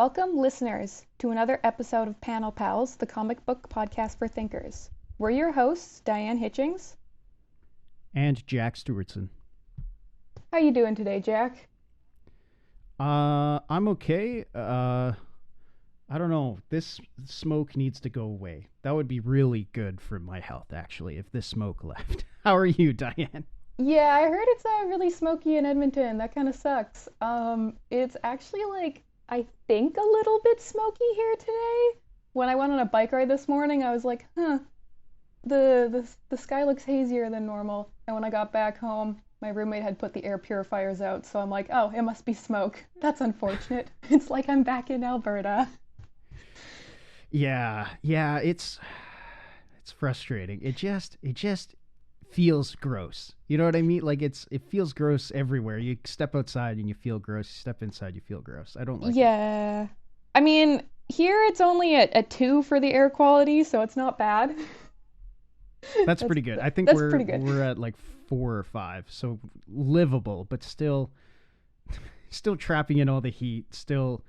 Welcome, listeners, to another episode of Panel Pals, the comic book podcast for thinkers. We're your hosts, Diane Hitchings. And Jack Stewartson. How you doing today, Jack? I'm okay. I don't know. This smoke needs to go away. That would be really good for my health, actually, if this smoke left. How are you, Diane? Yeah, I heard it's really smoky in Edmonton. That kind of sucks. It's actually I think a little bit smoky here today. When I went on a bike ride this morning, I was like, the sky looks hazier than normal. And when I got back home, my roommate had put the air purifiers out, so I'm like, oh, it must be smoke. That's unfortunate. It's like I'm back in Alberta. Yeah, it's frustrating. It just feels gross. You know what I mean? Like it feels gross everywhere. You step outside and you feel gross. You step inside, you feel gross. I don't like it. Yeah. I mean, here it's only a 2 for the air quality, so it's not bad. That's pretty good. I think pretty good. We're at like 4 or 5, so livable, but still trapping in all the heat, still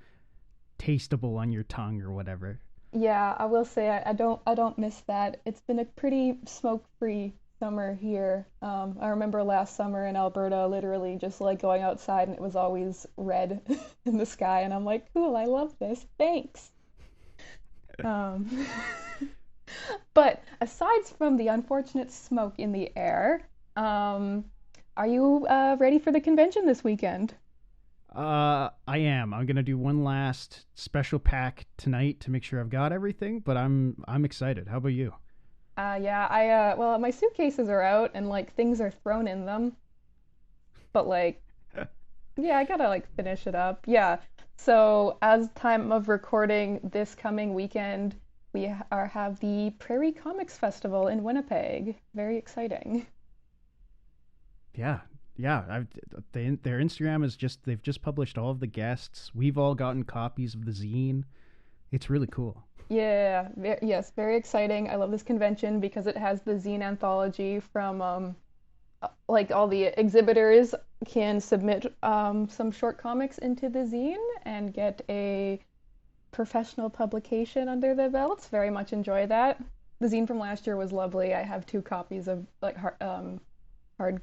tasteable on your tongue or whatever. Yeah, I will say I don't miss that. It's been a pretty smoke-free summer here. I remember last summer in Alberta, literally just like going outside and it was always red in the sky, and I'm like, cool, I love this. Thanks. But aside from the unfortunate smoke in the air, are you ready for the convention this weekend? I am. I'm gonna do one last special pack tonight to make sure I've got everything, but I'm excited. How about you? Yeah, well, my suitcases are out and things are thrown in them, but yeah, I gotta finish it up. Yeah. So as time of recording, this coming weekend we have the Prairie Comics Festival in Winnipeg. Very exciting. Yeah. Their Instagram is they've just published all of the guests. We've all gotten copies of the zine. It's really cool. Yeah, yes, very exciting. I love this convention because it has the zine anthology from all the exhibitors can submit some short comics into the zine and get a professional publication under their belts. Very much enjoy that. The zine from last year was lovely. I have 2 copies of hard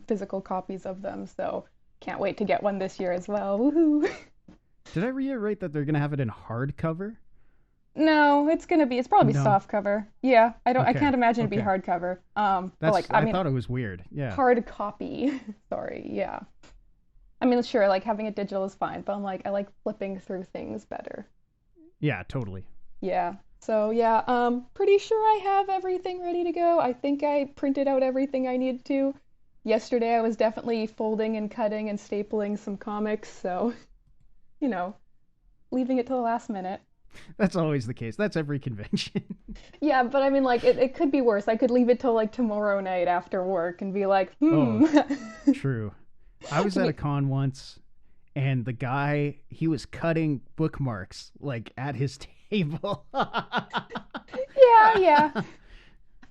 physical copies of them, so can't wait to get one this year as well. Woohoo! Did I read right that they're gonna have it in hardcover? No, it's probably No. soft cover. Yeah, I Okay. can't imagine it'd be Okay. hardcover. I thought it was weird. Yeah. Hard copy. Sorry, yeah. I mean, sure, having it digital is fine, but I like flipping through things better. Yeah, totally. Yeah. So yeah, pretty sure I have everything ready to go. I think I printed out everything I needed to. Yesterday I was definitely folding and cutting and stapling some comics, so leaving it till the last minute. That's always the case. That's every convention. Yeah, but I mean, it could be worse. I could leave it till tomorrow night after work and be like, Oh, true. I was at a con once, and the guy, he was cutting bookmarks at his table. Yeah.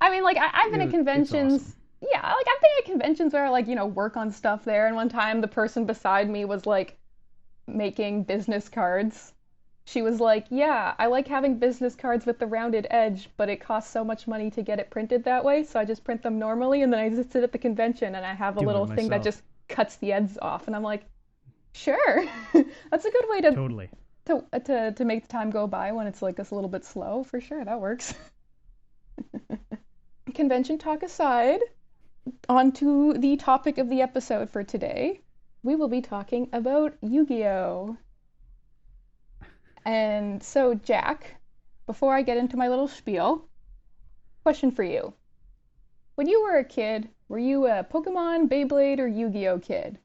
I mean, I've been at conventions. Awesome. Yeah, I've been at conventions where work on stuff there. And one time, the person beside me was making business cards. She was like, yeah, I like having business cards with the rounded edge, but it costs so much money to get it printed that way, so I just print them normally, and then I just sit at the convention and I have a little thing that just cuts the ends off, and I'm like, sure. That's a good way to Totally. to make the time go by when it's a little bit slow. For sure, that works. Convention talk aside, on to the topic of the episode for today. We will be talking about Yu-Gi-Oh! And so, Jack, before I get into my little spiel, question for you. When you were a kid, were you a Pokemon, Beyblade, or Yu-Gi-Oh kid?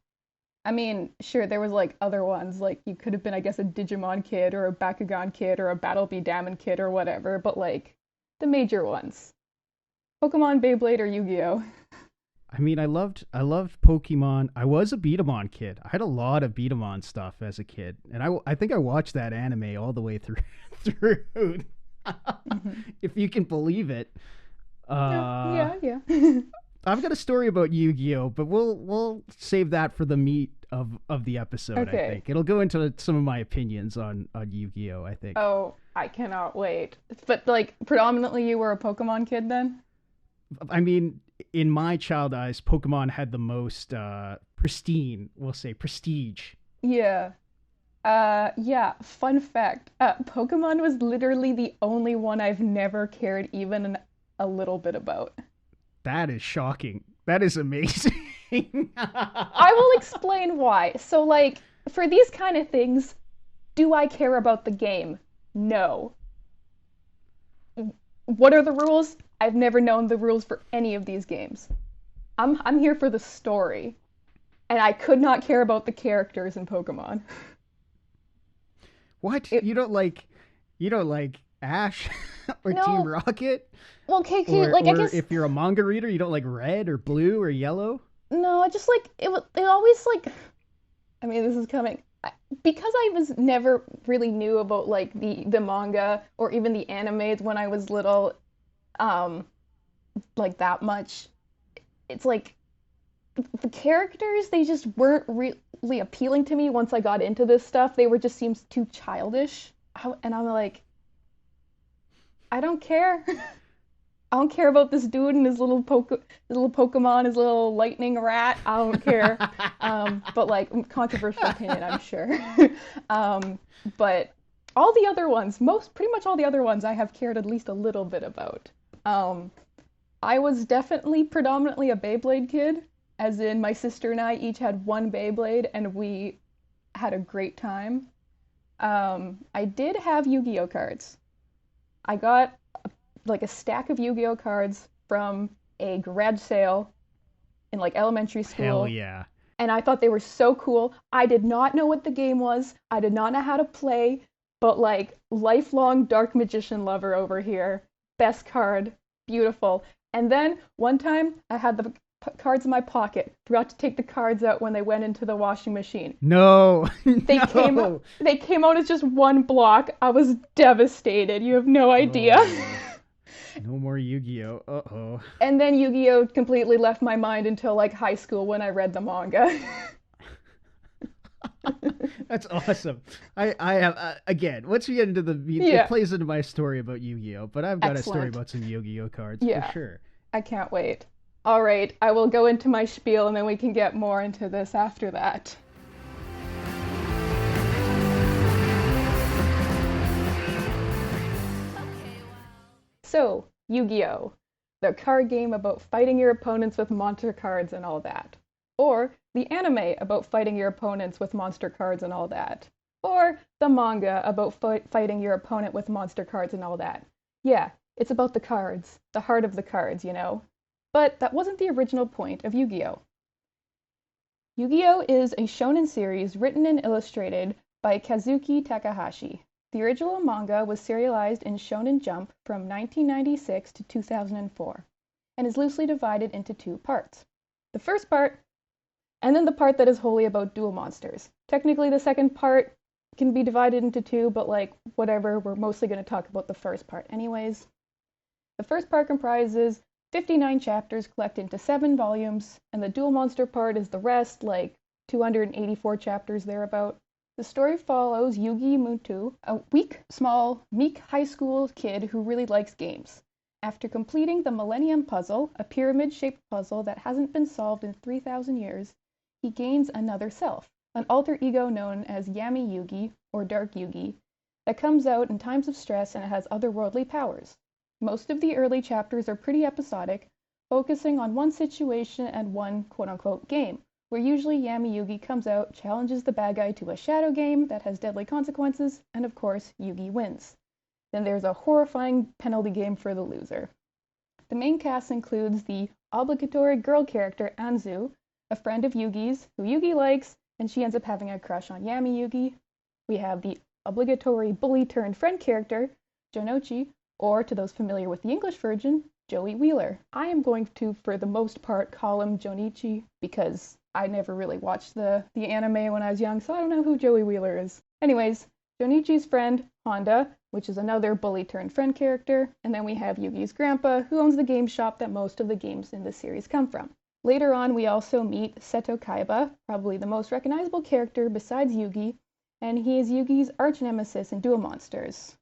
I mean, sure, there was other ones, you could have been, I guess, a Digimon kid, or a Bakugan kid, or a Battle Be Damned kid, or whatever, but the major ones. Pokemon, Beyblade, or Yu-Gi-Oh? I mean, I loved Pokemon. I was a Beat-em-on kid. I had a lot of Beat-em-on stuff as a kid, and I think I watched that anime all the way through. If you can believe it. Yeah. I've got a story about Yu-Gi-Oh, but we'll save that for the meat of the episode. I Okay. think it'll go into some of my opinions on Yu-Gi-Oh. I think. Oh, I cannot wait. But like predominantly you were a Pokemon kid then? I mean, in my child eyes, Pokemon had the most pristine, we'll say, prestige. Yeah. Yeah, fun fact. Pokemon was literally the only one I've never cared even a little bit about. That is shocking. That is amazing. I will explain why. So, like, for these kind of things, do I care about the game? No. What are the rules? I've never known the rules for any of these games. I'm here for the story, and I could not care about the characters in Pokemon. What? It, You don't like Ash or Team no, Rocket? well, KK, Or like I or guess if you're a manga reader, you don't like red or blue or yellow? no, I just like it. It always like. I mean, this is coming because I was never really knew about like the manga or even the animes when I was little. Um, like that much. It's like the characters they just weren't really appealing to me once I got into this stuff. They were just seems too childish. And I'm like, I don't care. I don't care about this dude and his little Pokemon, his little lightning rat. I don't care. But like controversial opinion, I'm sure. um, but all the other ones, pretty much all the other ones, I have cared at least a little bit about. Um, I was definitely predominantly a Beyblade kid, as in my sister and I each had one Beyblade, and we had a great time. I did have Yu-Gi-Oh cards. I got like a stack of Yu-Gi-Oh cards from a garage sale in like elementary Hell school, yeah. and I thought they were so cool. I did not know what the game was. I did not know how to play, but like lifelong Dark Magician lover over here. Best card, beautiful. And then one time I had the cards in my pocket. Forgot to take the cards out when they went into the washing machine. No. They came No. they came out as just one block. I was devastated. You have no idea. Oh. No more Yu-Gi-Oh. Uh-oh. And then Yu-Gi-Oh completely left my mind until like high school when I read the manga. That's awesome. I have again. Once we get into it Yeah, plays into my story about Yu-Gi-Oh. But I've got a story excellent. about some Yu-Gi-Oh cards for Yeah, sure. I can't wait. All right, I will go into my spiel and then we can get more into this after that. So, Yu-Gi-Oh! The card game about fighting your opponents with monster cards and all that. Or the anime about fighting your opponents with monster cards and all that. Or the manga about fighting your opponent with monster cards and all that. Yeah, it's about the cards, the heart of the cards, you know. But that wasn't the original point of Yu-Gi-Oh! Yu-Gi-Oh! Is a shonen series written and illustrated by Kazuki Takahashi. The original manga was serialized in Shonen Jump from 1996 to 2004 and is loosely divided into two parts. The first part, and then the part that is wholly about duel monsters. Technically, the second part can be divided into two, but like, whatever, we're mostly going to talk about the first part anyways. The first part comprises 59 chapters collected into 7 volumes, and the duel monster part is the rest, like 284 chapters thereabout. The story follows Yugi Muto, a weak, small, meek high school kid who really likes games. After completing the Millennium Puzzle, a pyramid-shaped puzzle that hasn't been solved in 3,000 years, he gains another self, an alter ego known as Yami Yugi, or Dark Yugi, that comes out in times of stress and it has otherworldly powers. Most of the early chapters are pretty episodic, focusing on one situation and one quote-unquote game, where usually Yami Yugi comes out, challenges the bad guy to a shadow game that has deadly consequences, and of course, Yugi wins. Then there's a horrifying penalty game for the loser. The main cast includes the obligatory girl character Anzu, a friend of Yugi's, who Yugi likes, and she ends up having a crush on Yami Yugi. We have the obligatory bully-turned-friend character, Jonochi, or to those familiar with the English version, Joey Wheeler. I am going to, for the most part, call him Jonichi because I never really watched the anime when I was young, so I don't know who Joey Wheeler is. Anyways, Jonichi's friend, Honda, which is another bully-turned-friend character, and then we have Yugi's grandpa, who owns the game shop that most of the games in the series come from. Later on, we also meet Seto Kaiba, probably the most recognizable character besides Yugi, and he is Yugi's arch-nemesis in Duel Monsters.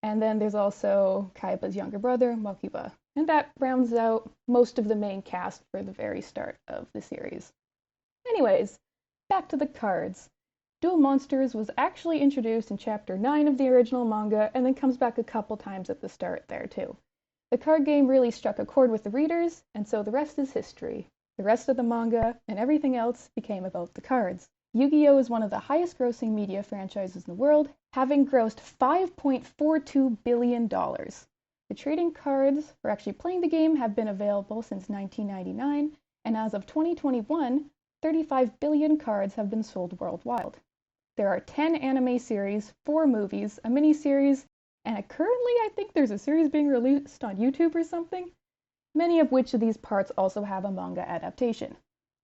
And then there's also Kaiba's younger brother, Mokuba. And that rounds out most of the main cast for the very start of the series. Anyways, back to the cards. Duel Monsters was actually introduced in Chapter 9 of the original manga, and then comes back a couple times at the start there too. The card game really struck a chord with the readers, and so the rest is history. The rest of the manga and everything else became about the cards. Yu-Gi-Oh! Is one of the highest grossing media franchises in the world, having grossed $5.42 billion. The trading cards for actually playing the game have been available since 1999, and as of 2021, 35 billion cards have been sold worldwide. There are 10 anime series, 4 movies, a mini-series, and currently I think there's a series being released on YouTube or something, many of which of these parts also have a manga adaptation.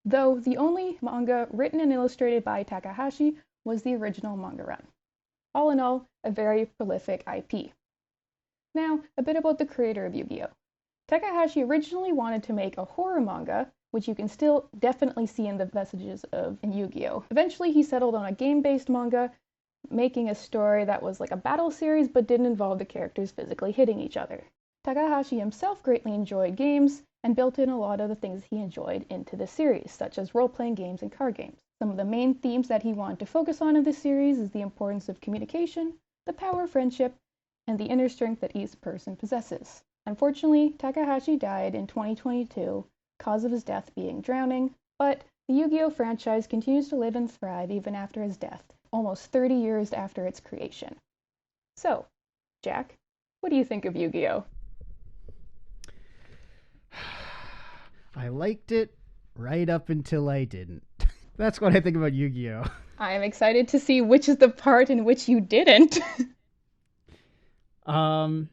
Though the only manga written and illustrated by Takahashi was the original manga run. All in all, a very prolific IP. Now, a bit about the creator of Yu-Gi-Oh! Takahashi originally wanted to make a horror manga, which you can still definitely see in the vestiges of in Yu-Gi-Oh! Eventually, he settled on a game-based manga, making a story that was like a battle series but didn't involve the characters physically hitting each other. Takahashi himself greatly enjoyed games and built in a lot of the things he enjoyed into the series, such as role-playing games and card games. Some of the main themes that he wanted to focus on in this series is the importance of communication, the power of friendship, and the inner strength that each person possesses. Unfortunately, Takahashi died in 2022, cause of his death being drowning, but the Yu-Gi-Oh! Franchise continues to live and thrive even after his death, almost 30 years after its creation. So, Jack, what do you think of Yu-Gi-Oh? I liked it right up until I didn't. That's what I think about Yu-Gi-Oh! I'm excited to see which is the part in which you didn't. Do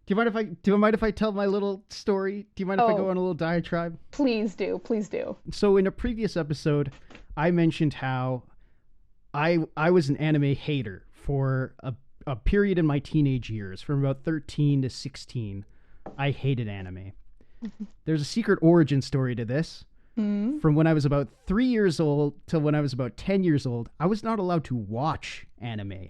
you mind if I tell my little story? Do you mind if I go on a little diatribe? Please do, please do. So in a previous episode, I mentioned how I was an anime hater for a period in my teenage years, from about 13 to 16. I hated anime. There's a secret origin story to this. From when I was about 3 years old till when I was about 10 years old, I was not allowed to watch anime.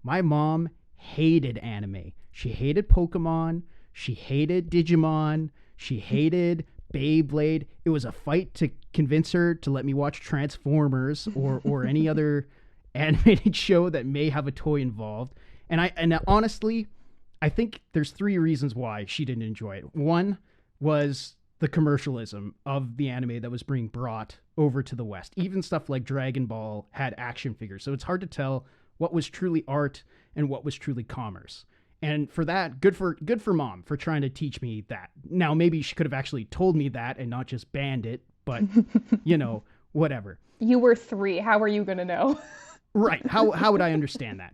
My mom hated anime. She hated Pokemon. She hated Digimon. She hated Beyblade. It was a fight to convince her to let me watch Transformers or any other animated show that may have a toy involved. And honestly, I think there's 3 reasons why she didn't enjoy it. One was the commercialism of the anime that was being brought over to the West. Even stuff like Dragon Ball had action figures, so it's hard to tell what was truly art and what was truly commerce. And for that, good for mom for trying to teach me that. Now, maybe she could have actually told me that and not just banned it, but, whatever. You were 3. How are you going to know? Right. How would I understand that?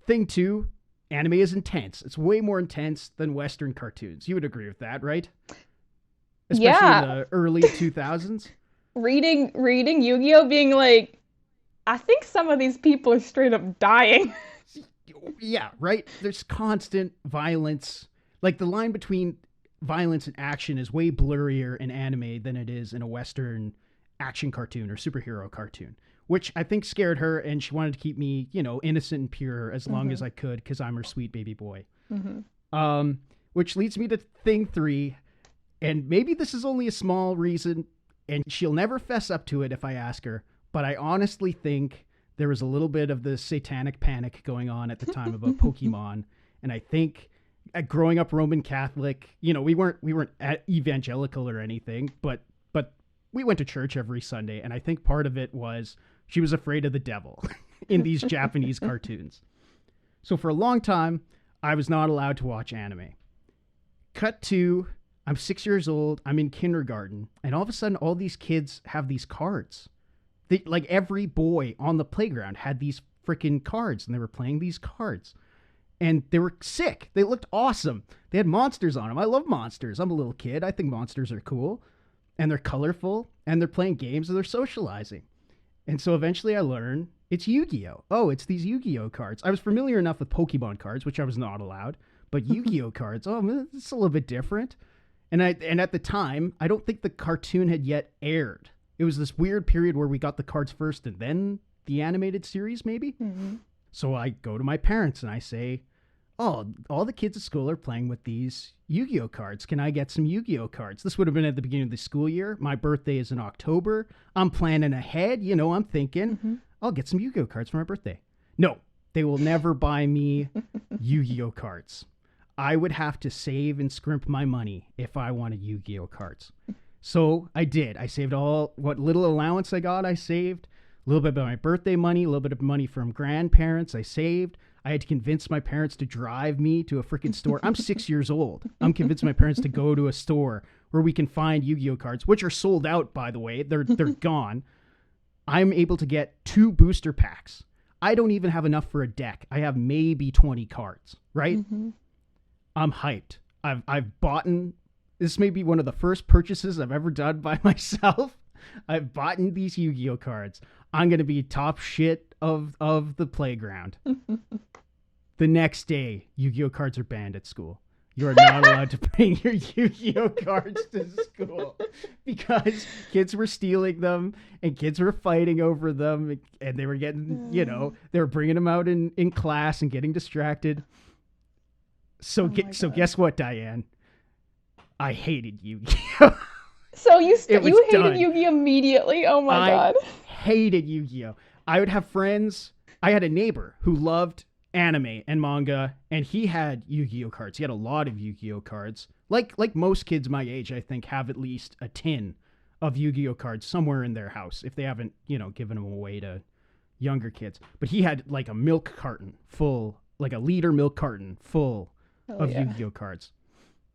Thing 2, anime is intense. It's way more intense than Western cartoons. You would agree with that, right? Especially in the early 2000s. Reading Yu-Gi-Oh! Being like, I think some of these people are straight up dying. Yeah, right? There's constant violence. Like, the line between violence and action is way blurrier in anime than it is in a Western action cartoon or superhero cartoon, which I think scared her, and she wanted to keep me, innocent and pure as long as I could, because I'm her sweet baby boy. Which leads me to thing 3, and maybe this is only a small reason, and she'll never fess up to it if I ask her, but I honestly think there was a little bit of the satanic panic going on at the time about Pokemon. And I think growing up Roman Catholic, we weren't evangelical or anything, but we went to church every Sunday. And I think part of it was she was afraid of the devil in these Japanese cartoons. So for a long time, I was not allowed to watch anime. Cut to, I'm 6 years old, I'm in kindergarten, and all of a sudden all these kids have these cards. Like every boy on the playground had these freaking cards, and they were playing these cards. And they were sick. They looked awesome. They had monsters on them. I love monsters. I'm a little kid. I think monsters are cool. And they're colorful, and they're playing games, and they're socializing. And so eventually I learned it's Yu-Gi-Oh! Oh, it's these Yu-Gi-Oh! Cards. I was familiar enough with Pokemon cards, which I was not allowed. But Yu-Gi-Oh! Cards, it's a little bit different. And at the time, I don't think the cartoon had yet aired. It was this weird period where we got the cards first and then the animated series, maybe. Mm-hmm. So I go to my parents and I say, oh, all the kids at school are playing with these Yu-Gi-Oh cards. Can I get some Yu-Gi-Oh cards? This would have been at the beginning of the school year. My birthday is in October. I'm planning ahead. I'm thinking, I'll get some Yu-Gi-Oh cards for my birthday. No, they will never buy me Yu-Gi-Oh cards. I would have to save and scrimp my money if I wanted Yu-Gi-Oh cards. So I did. I saved all what little allowance I got. I saved a little bit of my birthday money, a little bit of money from grandparents. I saved. I had to convince my parents to drive me to a freaking store. I'm 6 years old. I'm convincing my parents to go to a store where we can find Yu-Gi-Oh cards, which are sold out, by the way. They're gone. I'm able to get 2 booster packs. I don't even have enough for a deck. I have maybe 20 cards, right? Mm-hmm. I'm hyped. I've bought. This may be one of the first purchases I've ever done by myself. I've bought these Yu-Gi-Oh cards. I'm going to be top shit of the playground. The next day, Yu-Gi-Oh cards are banned at school. You are not allowed to bring your Yu-Gi-Oh cards to school because kids were stealing them and kids were fighting over them and they were getting, they were bringing them out in class and getting distracted. So guess what, Diane? I hated Yu-Gi-Oh. So you hated done. Yu-Gi-Oh immediately? Oh my God. I hated Yu-Gi-Oh. I would have friends. I had a neighbor who loved anime and manga, and he had Yu-Gi-Oh cards. He had a lot of Yu-Gi-Oh cards. Like most kids my age, I think, have at least a tin of Yu-Gi-Oh cards somewhere in their house if they haven't, given them away to younger kids. But he had like a milk carton full, like a liter milk carton full of Yu-Gi-Oh cards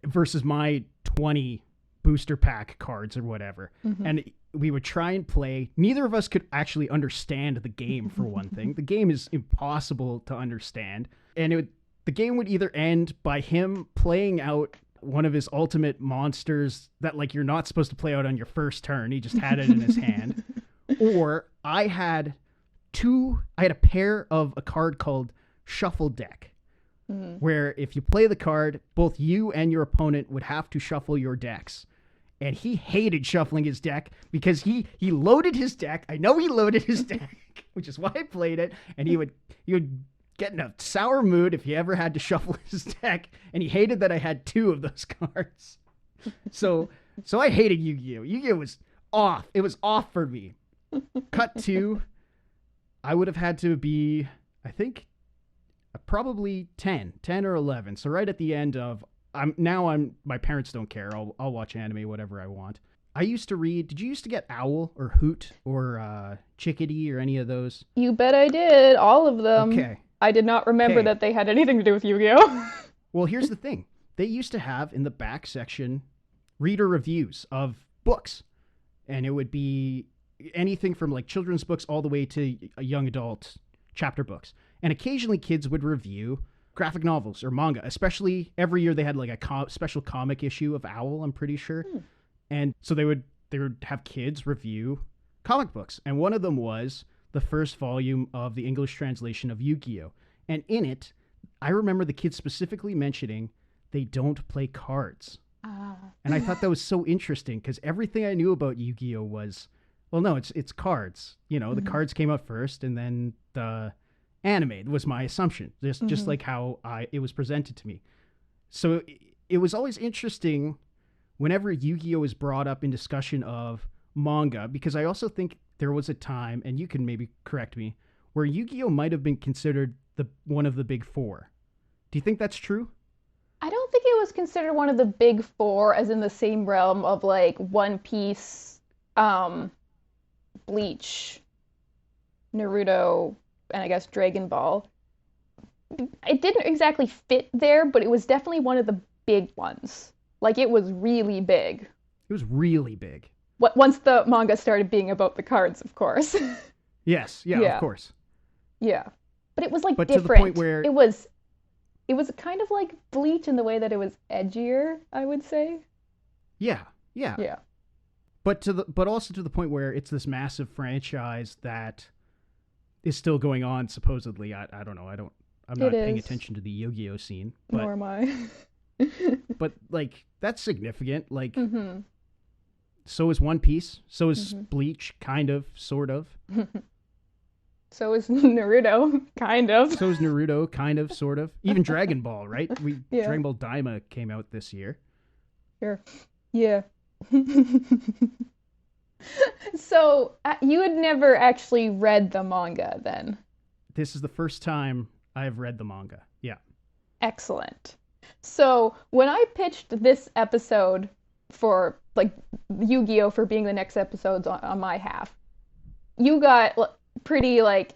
versus my 20 booster pack cards or whatever. Mm-hmm. And we would try and play. Neither of us could actually understand the game, for one thing. The game is impossible to understand. And the game would either end by him playing out one of his ultimate monsters that like you're not supposed to play out on your first turn. He just had it in his hand. Or I had a pair of a card called Shuffle Deck. Mm-hmm. Where if you play the card, both you and your opponent would have to shuffle your decks. And he hated shuffling his deck because he loaded his deck. I know he loaded his deck, which is why I played it. And he would get in a sour mood if he ever had to shuffle his deck. And he hated that I had 2 of those cards. So I hated Yu-Gi-Oh. Yu-Gi-Oh was off. It was off for me. Cut to, I would have had to be, I think, probably 10 or 11. So right at the end of, my parents don't care. I'll watch anime, whatever I want. I used to read, did you used to get Owl or Hoot or Chickadee or any of those? You bet I did. All of them. Okay. I did not remember that they had anything to do with Yu-Gi-Oh. Well, here's the thing. They used to have in the back section reader reviews of books. And it would be anything from like children's books all the way to young adult chapter books. And occasionally kids would review graphic novels or manga, especially every year they had like a special comic issue of Owl, I'm pretty sure. And so they would have kids review comic books. And one of them was the first volume of the English translation of Yu-Gi-Oh. And in it, I remember the kids specifically mentioning they don't play cards. And I thought that was so interesting because everything I knew about Yu-Gi-Oh was, well, no, it's cards. The cards came out first and then the anime was my assumption, just like how it was presented to me. So it was always interesting whenever Yu-Gi-Oh is brought up in discussion of manga, because I also think there was a time, and you can maybe correct me, where Yu-Gi-Oh might have been considered one of the big 4. Do you think that's true? I don't think it was considered one of the big 4 as in the same realm of like One Piece, Bleach, Naruto, and I guess Dragon Ball. It didn't exactly fit there, but it was definitely one of the big ones. Like, it was really big. It was really big. Once the manga started being about the cards, of course. Yes, yeah, of course. Yeah. But it was like different. To the point where it was kind of like Bleach in the way that it was edgier, I would say. Yeah. Yeah. But also to the point where it's this massive franchise that is still going on, supposedly. I don't know. I'm not paying attention to the Yu-Gi-Oh scene. Nor am I. But like that's significant. Like Mm-hmm. so is One Piece. So is Mm-hmm. Bleach, kind of, sort of. So is Naruto, kind of. So is Naruto, kind of, sort of. Even Dragon Ball, right? Yeah, Dragon Ball Daima came out this year. sure. Yeah. So, you had never actually read the manga then? This is the first time I've read the manga. Yeah. Excellent. So, when I pitched this episode for like Yu-Gi-Oh for being the next episodes on my half, you got pretty like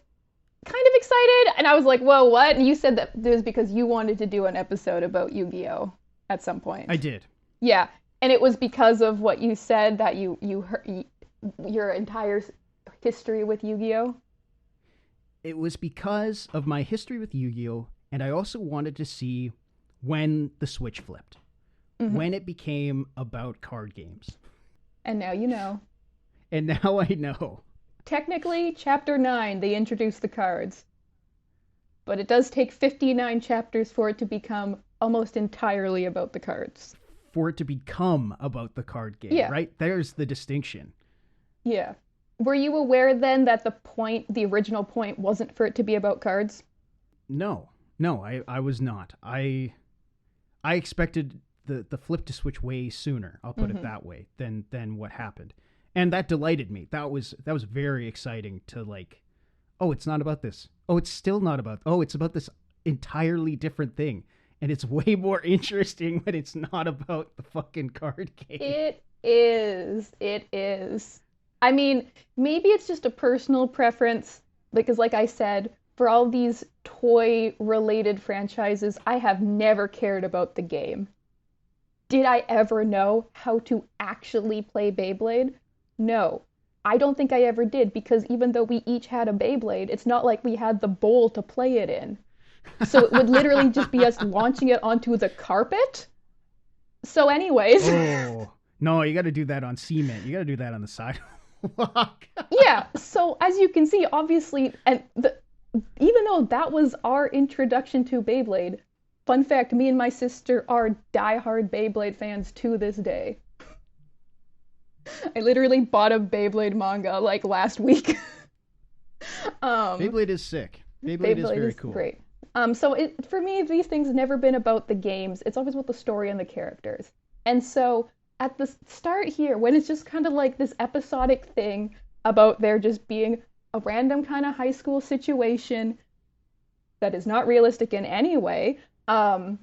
kind of excited, and I was like, "Whoa, what?" And you said that it was because you wanted to do an episode about Yu-Gi-Oh at some I point. did. Yeah, and it was because of what you said that you heard your entire history with Yu-Gi-Oh. It was because of my history with Yu-Gi-Oh! And I also wanted to see when the switch flipped, Hmm. when it became about card games. And now you know. And now I know. Technically, chapter 9, they introduce the cards, but it does take 59 chapters for it to become almost entirely about the cards. For it to become about the card game, Yeah, right? There's the distinction. yeah. Were you aware then that the original point, wasn't for it to be about cards? No, no, I was not. I expected the flip to switch way sooner. I'll put it Hmm. that way than what happened, and that delighted me. That was very exciting to like. Oh, it's not about this. Oh, it's still not about. Oh, it's about this entirely different thing, and it's way more interesting when it's not about the fucking card game. It is. It is. I mean, maybe it's just a personal preference because, like I said, for all these toy related franchises, I have never cared about the game. Did I ever know how to actually play Beyblade? No. I don't think I ever did because even though we each had a Beyblade, it's not like we had the bowl to play it in. So it would literally just be us launching it onto the carpet. So, anyways, Oh no, you got to do that on cement. You got to do that on the sidewalk. yeah. So as you can see, obviously, even though that was our introduction to Beyblade, fun fact: me and my sister are diehard Beyblade fans to this day. I literally bought a Beyblade manga like last week. um, Beyblade is sick. Beyblade is Beyblade very is cool. great. For me, these things have never been about the games. It's always about the story and the characters. And so at the start here, when it's just kind of like this episodic thing about there just being a random kind of high school situation that is not realistic in any way, but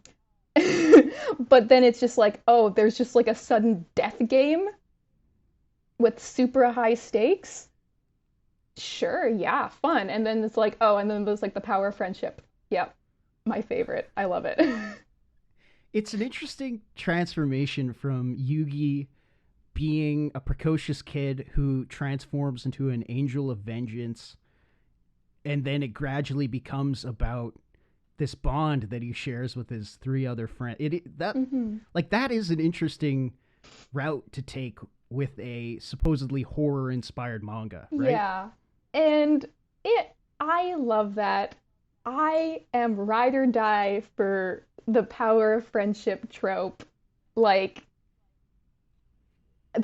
then it's just like, oh, there's just like a sudden death game with super high stakes. Sure, yeah, fun. And then it's like, oh, and then there's like the power of friendship. Yep, my favorite. I love it. It's an interesting transformation from Yugi being a precocious kid who transforms into an angel of vengeance, and then it gradually becomes about this bond that he shares with his three other friends. That Hmm. like that is an interesting route to take with a supposedly horror inspired manga, right? Yeah. And I love that. I am ride or die for the power of friendship trope. Like,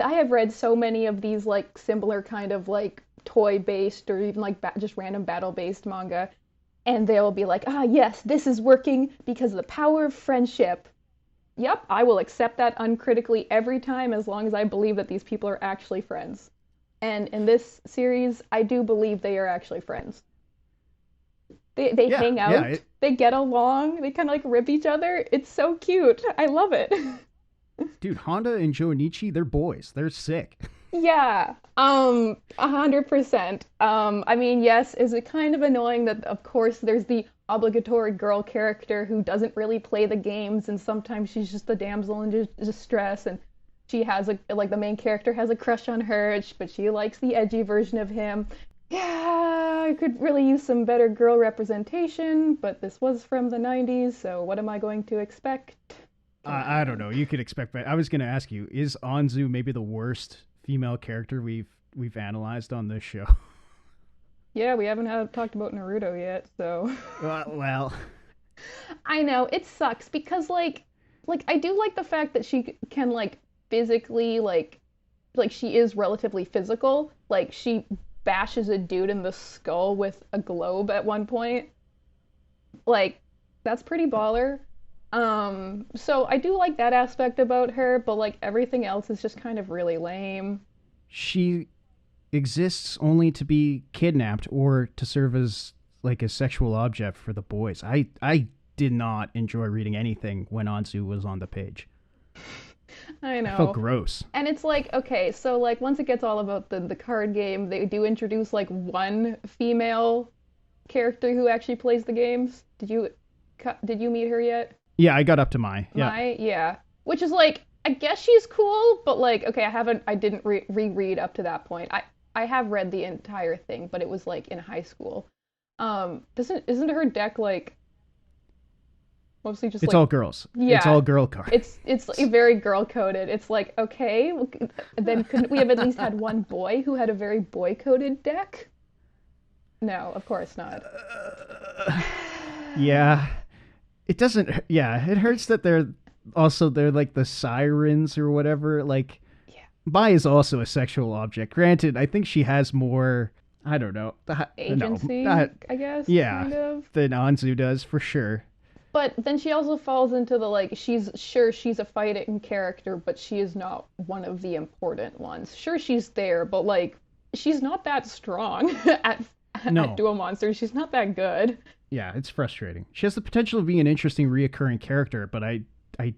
I have read so many of these, like, similar kind of, like, toy based or even, like, just random battle based manga. And they'll be like, ah, yes, this is working because of the power of friendship. Yep, I will accept that uncritically every time as long as I believe that these people are actually friends. And in this series, I do believe they are actually friends. They Yeah, hang yeah. out, they get along, they kind of like rib each other. It's so cute. I love it. Dude, Honda and Joinichi, they're boys. They're sick. Yeah, 100%. I mean, yes, is it kind of annoying that, of course, there's the obligatory girl character who doesn't really play the games, and sometimes she's just the damsel in distress, and she has like the main character has a crush on her, but she likes the edgy version of him. Yeah, I could really use some better girl representation, but this was from the 90s, so what am I going to expect? Come I don't on. know. You could expect, but I was going to ask you: is Anzu maybe the worst female character we've analyzed on this show? Yeah, we haven't talked about Naruto yet, so Well, I know it sucks because like like I do like the fact that she can like physically like she is relatively physical. Like she bashes a dude in the skull with a globe at one point. Like that's pretty baller. So I do like that aspect about her, but like everything else is just kind of really lame. She exists only to be kidnapped or to serve as like a sexual object for the boys. I did not enjoy reading anything when Anzu was on the page. I I felt know. gross. And it's like, okay, so like once it gets all about the card game, they do introduce like one female character who actually plays the games. Did you meet her yet? Yeah, I got up to my. Yeah. Yeah. Which is like, I guess she's cool, but like, okay, I didn't reread up to that point. I have read the entire thing, but it was like in high school. Isn't her deck like mostly just It's like, all girls. It's yeah, all girl cards. it's very girl coded. It's like, okay, then couldn't we have at least had one boy who had a very boy coded deck? No, of course not. Yeah. It doesn't. Yeah, it hurts that they're like the sirens or whatever. Like, Yeah. Bai is also a sexual object. Granted, I think she has more. I don't know. Agency, No, I guess, yeah, kind of. than Anzu does for sure. But then she also falls into the like she's a fighting character, but she is not one of the important ones. Sure, she's there, but like she's not that strong at No. Duel Monsters. She's not that good. Yeah, it's frustrating. She has the potential of being an interesting reoccurring character, but I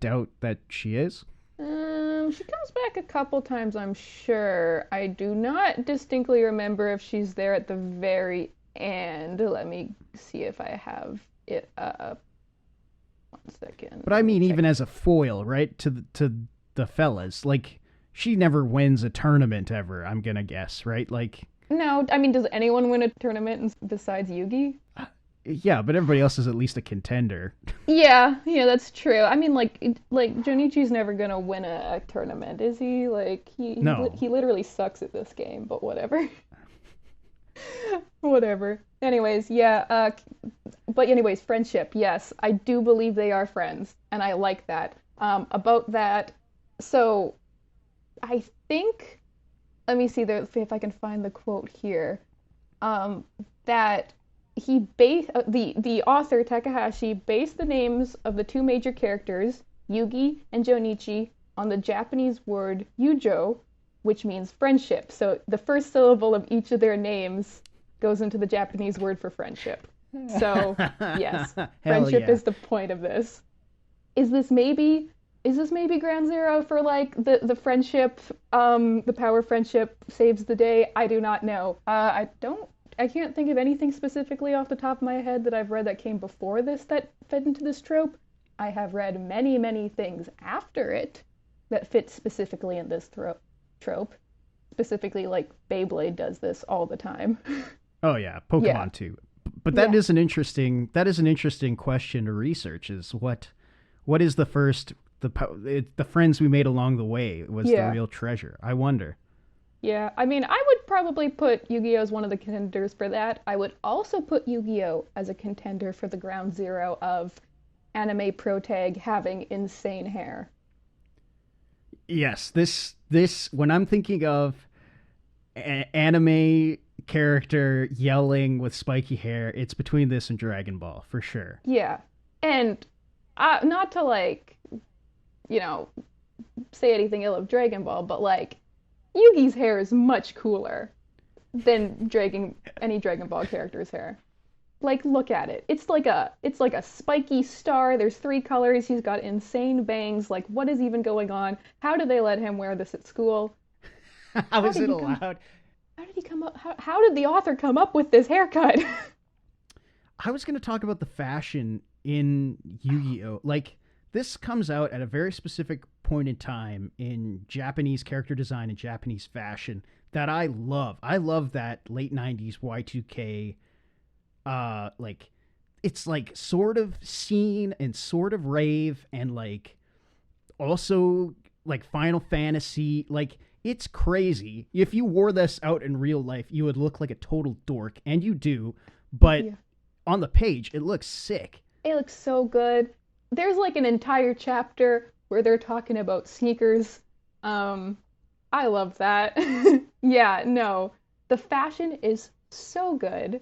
doubt that she is. She comes back a couple times, I'm sure. I do not distinctly remember if she's there at the very end. Let me see if I have it up. 1 second. But I Let me mean, check. even as a foil, right, to the fellas, like she never wins a tournament ever. I'm gonna guess, right? Like, No, I mean, does anyone win a tournament besides Yugi? yeah, but everybody else is at least a contender. Yeah, that's true. I mean, like Jonichi's never gonna win a tournament, is he? Like No. he literally sucks at this game, but whatever. Whatever. Anyways, yeah. But anyways, friendship. Yes, I do believe they are friends, and I like that. About that, so I think. Let me see there if I can find the quote here. That the author Takahashi based the names of the two major characters Yugi and Jonichi on the Japanese word yujo, which means friendship. So the first syllable of each of their names goes into the Japanese word for friendship. So yes, Hell friendship yeah. is the point of this. Is this maybe Ground Zero for like the friendship, the power friendship saves the day? I do not know. I can't think of anything specifically off the top of my head that I've read that came before this that fed into this trope. I have read many, many things after it that fit specifically in this trope. Specifically, like Beyblade does this all the time. Oh yeah, Yeah, Pokemon too. But yeah, that is an interesting question to research. Is what is the first the friends we made along the way was the yeah. real treasure. I wonder. Yeah, I mean, I would probably put Yu-Gi-Oh as one of the contenders for that. I would also put Yu-Gi-Oh as a contender for the ground zero of anime protag having insane hair. Yes, this when I'm thinking of anime character yelling with spiky hair, it's between this and Dragon Ball for sure. Yeah, and not to like, you know, say anything ill of Dragon Ball, but like, Yugi's hair is much cooler than any Dragon Ball character's hair. Like, look at it. It's like a spiky star. There's three colors. He's got insane bangs. Like, what is even going on? How did they let him wear this at school? How How is did it he come? allowed? How did he come up? How did the author come up with this haircut? I was going to talk about the fashion in Yu-Gi-Oh. Like this comes out at a very specific point in time in Japanese character design and Japanese fashion that I love. I love that late 90s Y2K like it's like sort of scene and sort of rave and like also like Final Fantasy. Like it's crazy. If you wore this out in real life, you would look like a total dork, and you do. But Yeah. on the page, it looks sick. It looks so good. there's like an entire chapter where they're talking about sneakers. Um, I love that. Yeah, no, the fashion is so good.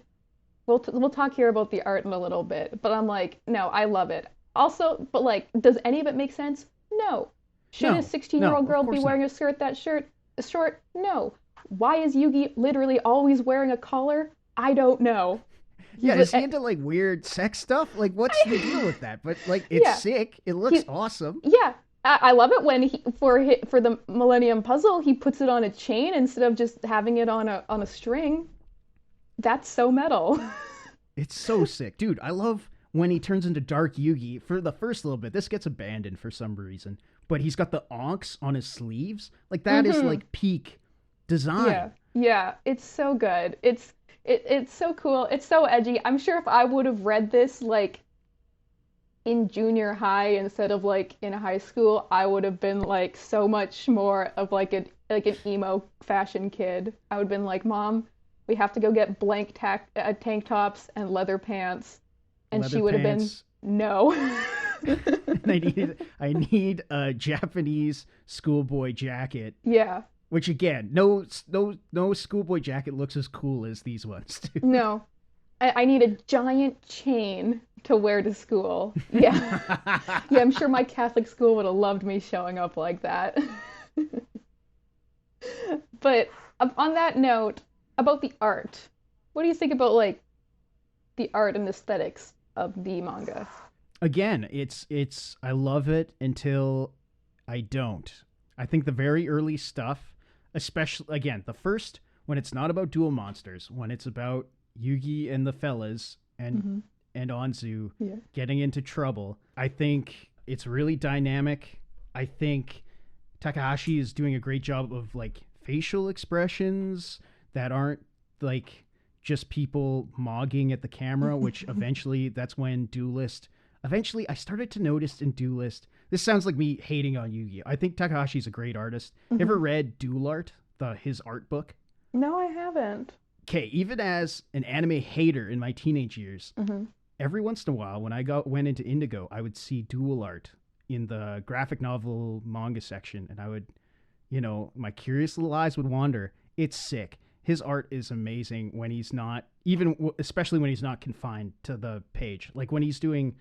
We'll talk here about the art in a little bit, but I'm like, no, I love it. Also, but like, does any of it make sense? No. Should a No, 16-year-old no, of girl be course not. wearing a skirt that short? No. Why is Yugi literally always wearing a collar? I don't know. Yeah, He's is he li- into like weird sex stuff? Like, what's the deal with that? But like, it's yeah, sick. It looks he awesome. yeah. I love it when for the Millennium Puzzle he puts it on a chain instead of just having it on a string. That's so metal. It's so sick, dude. I love when he turns into Dark Yugi for the first little bit. This gets abandoned for some reason, but he's got the onks on his sleeves. Like that is Hmm. like peak Yeah, design. yeah, it's so good. It's so cool. It's so edgy. I'm sure if I would have read this like in junior high instead of like in high school, I would have been like so much more of like an emo fashion kid. I would have been like, "Mom, we have to go get tank tops and leather pants." And Leather she would have been, pants. "No." And I need a Japanese schoolboy jacket. Yeah. Which again, no schoolboy jacket looks as cool as these ones do. No. I need a giant chain to wear to school. Yeah. Yeah, I'm sure my Catholic school would have loved me showing up like that. But on that note, about the art, what do you think about like the art and aesthetics of the manga? Again, it's I love it until I don't. I think the very early stuff, especially again, the first when it's not about dual monsters, when it's about Yugi and the fellas Hmm. and Anzu Yeah. getting into trouble, I think it's really dynamic. I think Takahashi is doing a great job of like facial expressions that aren't like just people mogging at the camera, which eventually that's when Duelist eventually I started to notice in Duelist. This sounds like me hating on Yu-Gi-Oh! I think Takahashi's a great artist. You Hmm. ever read Duel Art, his art book? No, I haven't. Okay, even as an anime hater in my teenage years, Hmm. every once in a while when I went into Indigo, I would see Duel Art in the graphic novel manga section, and I would, my curious little eyes would wander. It's sick. His art is amazing when he's not even, especially when he's not confined to the page. Like when he's doing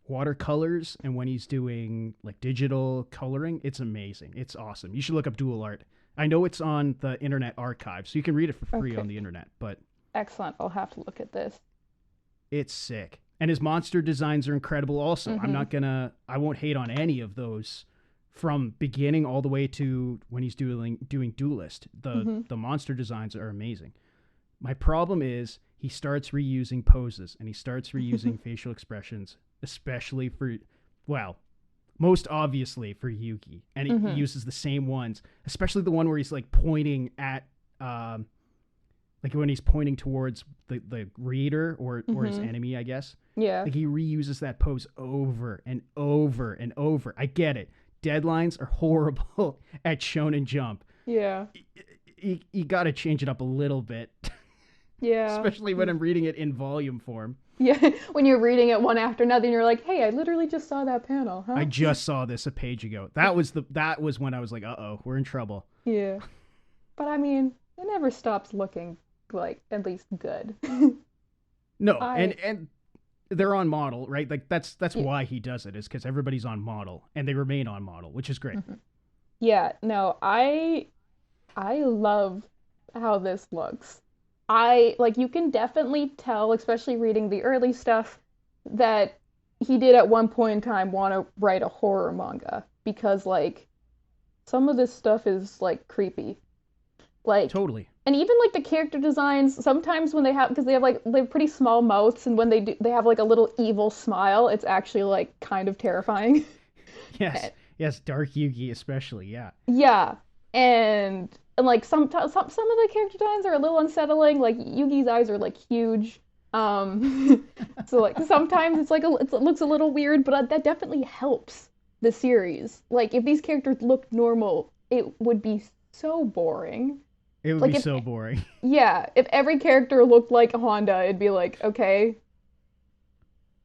watercolors and when he's doing like digital coloring, it's amazing. It's awesome. You should look up Dual Art. I know it's on the Internet Archive, so you can read it for free Okay. on the internet, but Excellent. I'll have to look at this. it's sick. And his monster designs are incredible also. Hmm. I won't hate on any of those from beginning all the way to when he's doing Duelist. The Hmm. the monster designs are amazing. My problem is he starts reusing poses and he starts reusing facial expressions, especially for, well, most obviously for Yugi. And he Hmm. uses the same ones, especially the one where he's like pointing at, like when he's pointing towards the reader or his Hmm. enemy, I guess. Yeah. Like he reuses that pose over and over and over. I get it. Deadlines are horrible at Shonen Jump. Yeah. You got to change it up a little bit, Yeah. especially when I'm reading it in volume form. Yeah. When you're reading it one after another, and you're like, "Hey, I literally just saw that panel, I huh?" just saw this a page ago. That was when I was like, "Uh-oh, we're in trouble." Yeah. But I mean, it never stops looking like at least good. No, and I and they're on model, right? Like that's yeah. why he does it is because everybody's on model and they remain on model, which is great. Mhm. Yeah, no, I love how this looks. I like you can definitely tell, especially reading the early stuff, that he did at one point in time want to write a horror manga because like some of this stuff is like creepy. Like Totally. and even like the character designs sometimes when they have because they have pretty small mouths and when they have like a little evil smile, it's actually like kind of terrifying. Yes. Yes, Dark Yugi especially. Yeah. Yeah, and like some of the character designs are a little unsettling. Like Yugi's eyes are like huge. So like sometimes it's like it looks a little weird, but that definitely helps the series. Like if these characters looked normal, it would be so boring. It would be Like if so boring. yeah, if every character looked like a Honda, it'd be like okay,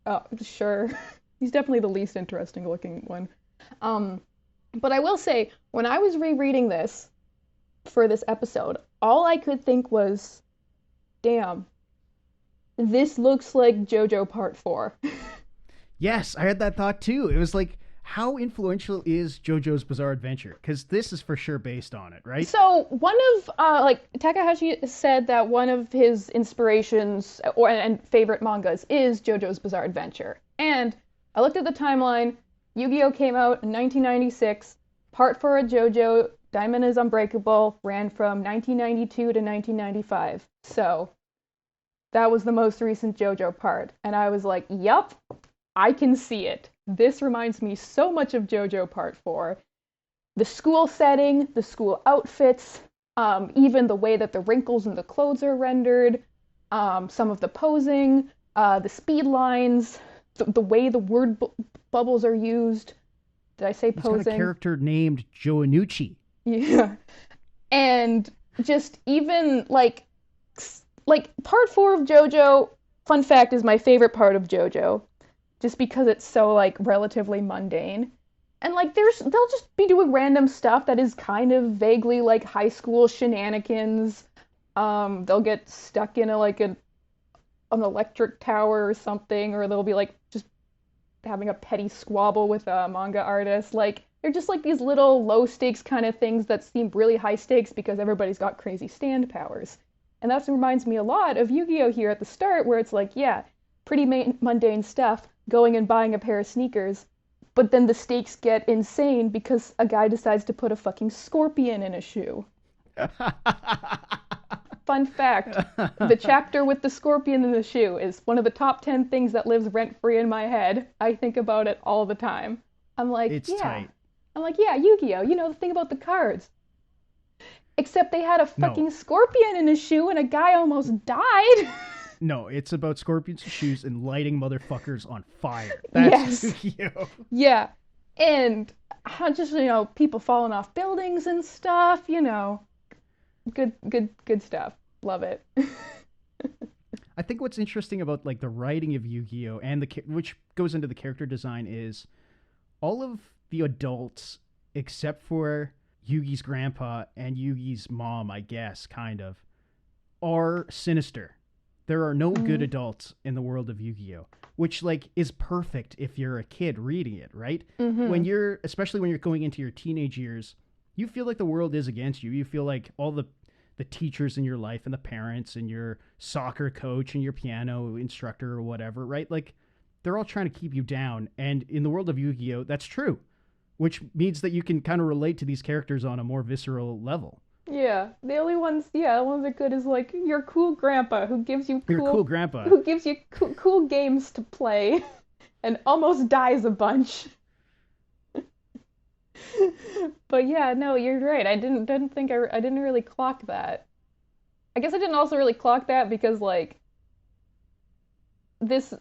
oh sure. He's definitely the least interesting looking one. Um, but I will say, when I was rereading this for this episode, all I could think was, damn, this looks like JoJo Part 4. Yes, I had that thought too. It was like, how influential is JoJo's Bizarre Adventure? Because this is for sure based on it, right? So one of like Takahashi said that one of his inspirations and favorite mangas is JoJo's Bizarre Adventure. And I looked at the timeline. Yu-Gi-Oh came out in 1996. Part 4 of JoJo, Diamond is Unbreakable, ran from 1992 to 1995. So that was the most recent JoJo part. And I was like, yup, I can see it. This reminds me so much of JoJo Part 4. The school setting, the school outfits, even the way that the wrinkles in the clothes are rendered, some of the posing, the speed lines, the way the word bubbles are used. Did I say posing? He's got a character named Joanucci. Yeah. And just even like part 4 of JoJo, fun fact, is my favorite part of JoJo. Just because it's so like relatively mundane. And like they'll just be doing random stuff that is kind of vaguely like high school shenanigans. They'll get stuck in an electric tower or something, or they'll be like just having a petty squabble with a manga artist. Like they're just like these little low stakes kind of things that seem really high stakes because everybody's got crazy stand powers. And that reminds me a lot of Yu-Gi-Oh here at the start, where it's like, yeah, pretty mundane stuff, going and buying a pair of sneakers, but then the stakes get insane because a guy decides to put a fucking scorpion in a shoe. Fun fact, the chapter with the scorpion in the shoe is one of the top 10 things that lives rent-free in my head. I think about it all the time. I'm like, it's yeah. Tight. I'm like, yeah, Yu-Gi-Oh, you know, the thing about the cards. Except they had a fucking scorpion in a shoe and a guy almost died. No, it's about scorpions and shoes and lighting motherfuckers on fire. That's yes. Yu-Gi-Oh! Yeah. And just, you know, people falling off buildings and stuff, you know. Good stuff. Love it. I think what's interesting about like the writing of Yu-Gi-Oh! And which goes into the character design is all of the adults except for Yugi's grandpa and Yugi's mom, I guess, kind of, are sinister. There are no good adults in the world of Yu-Gi-Oh! Which, like, is perfect if you're a kid reading it, right? Mm-hmm. Especially when you're going into your teenage years, you feel like the world is against you. You feel like all the teachers in your life and the parents and your soccer coach and your piano instructor or whatever, right? Like, they're all trying to keep you down. And in the world of Yu-Gi-Oh!, that's true. Which means that you can kind of relate to these characters on a more visceral level. Yeah, the only ones, the ones that are good is like your cool grandpa who gives you cool grandpa who gives you cool games to play, and almost dies a bunch. But yeah, no, you're right. I didn't really clock that. I guess I didn't also really clock that because like this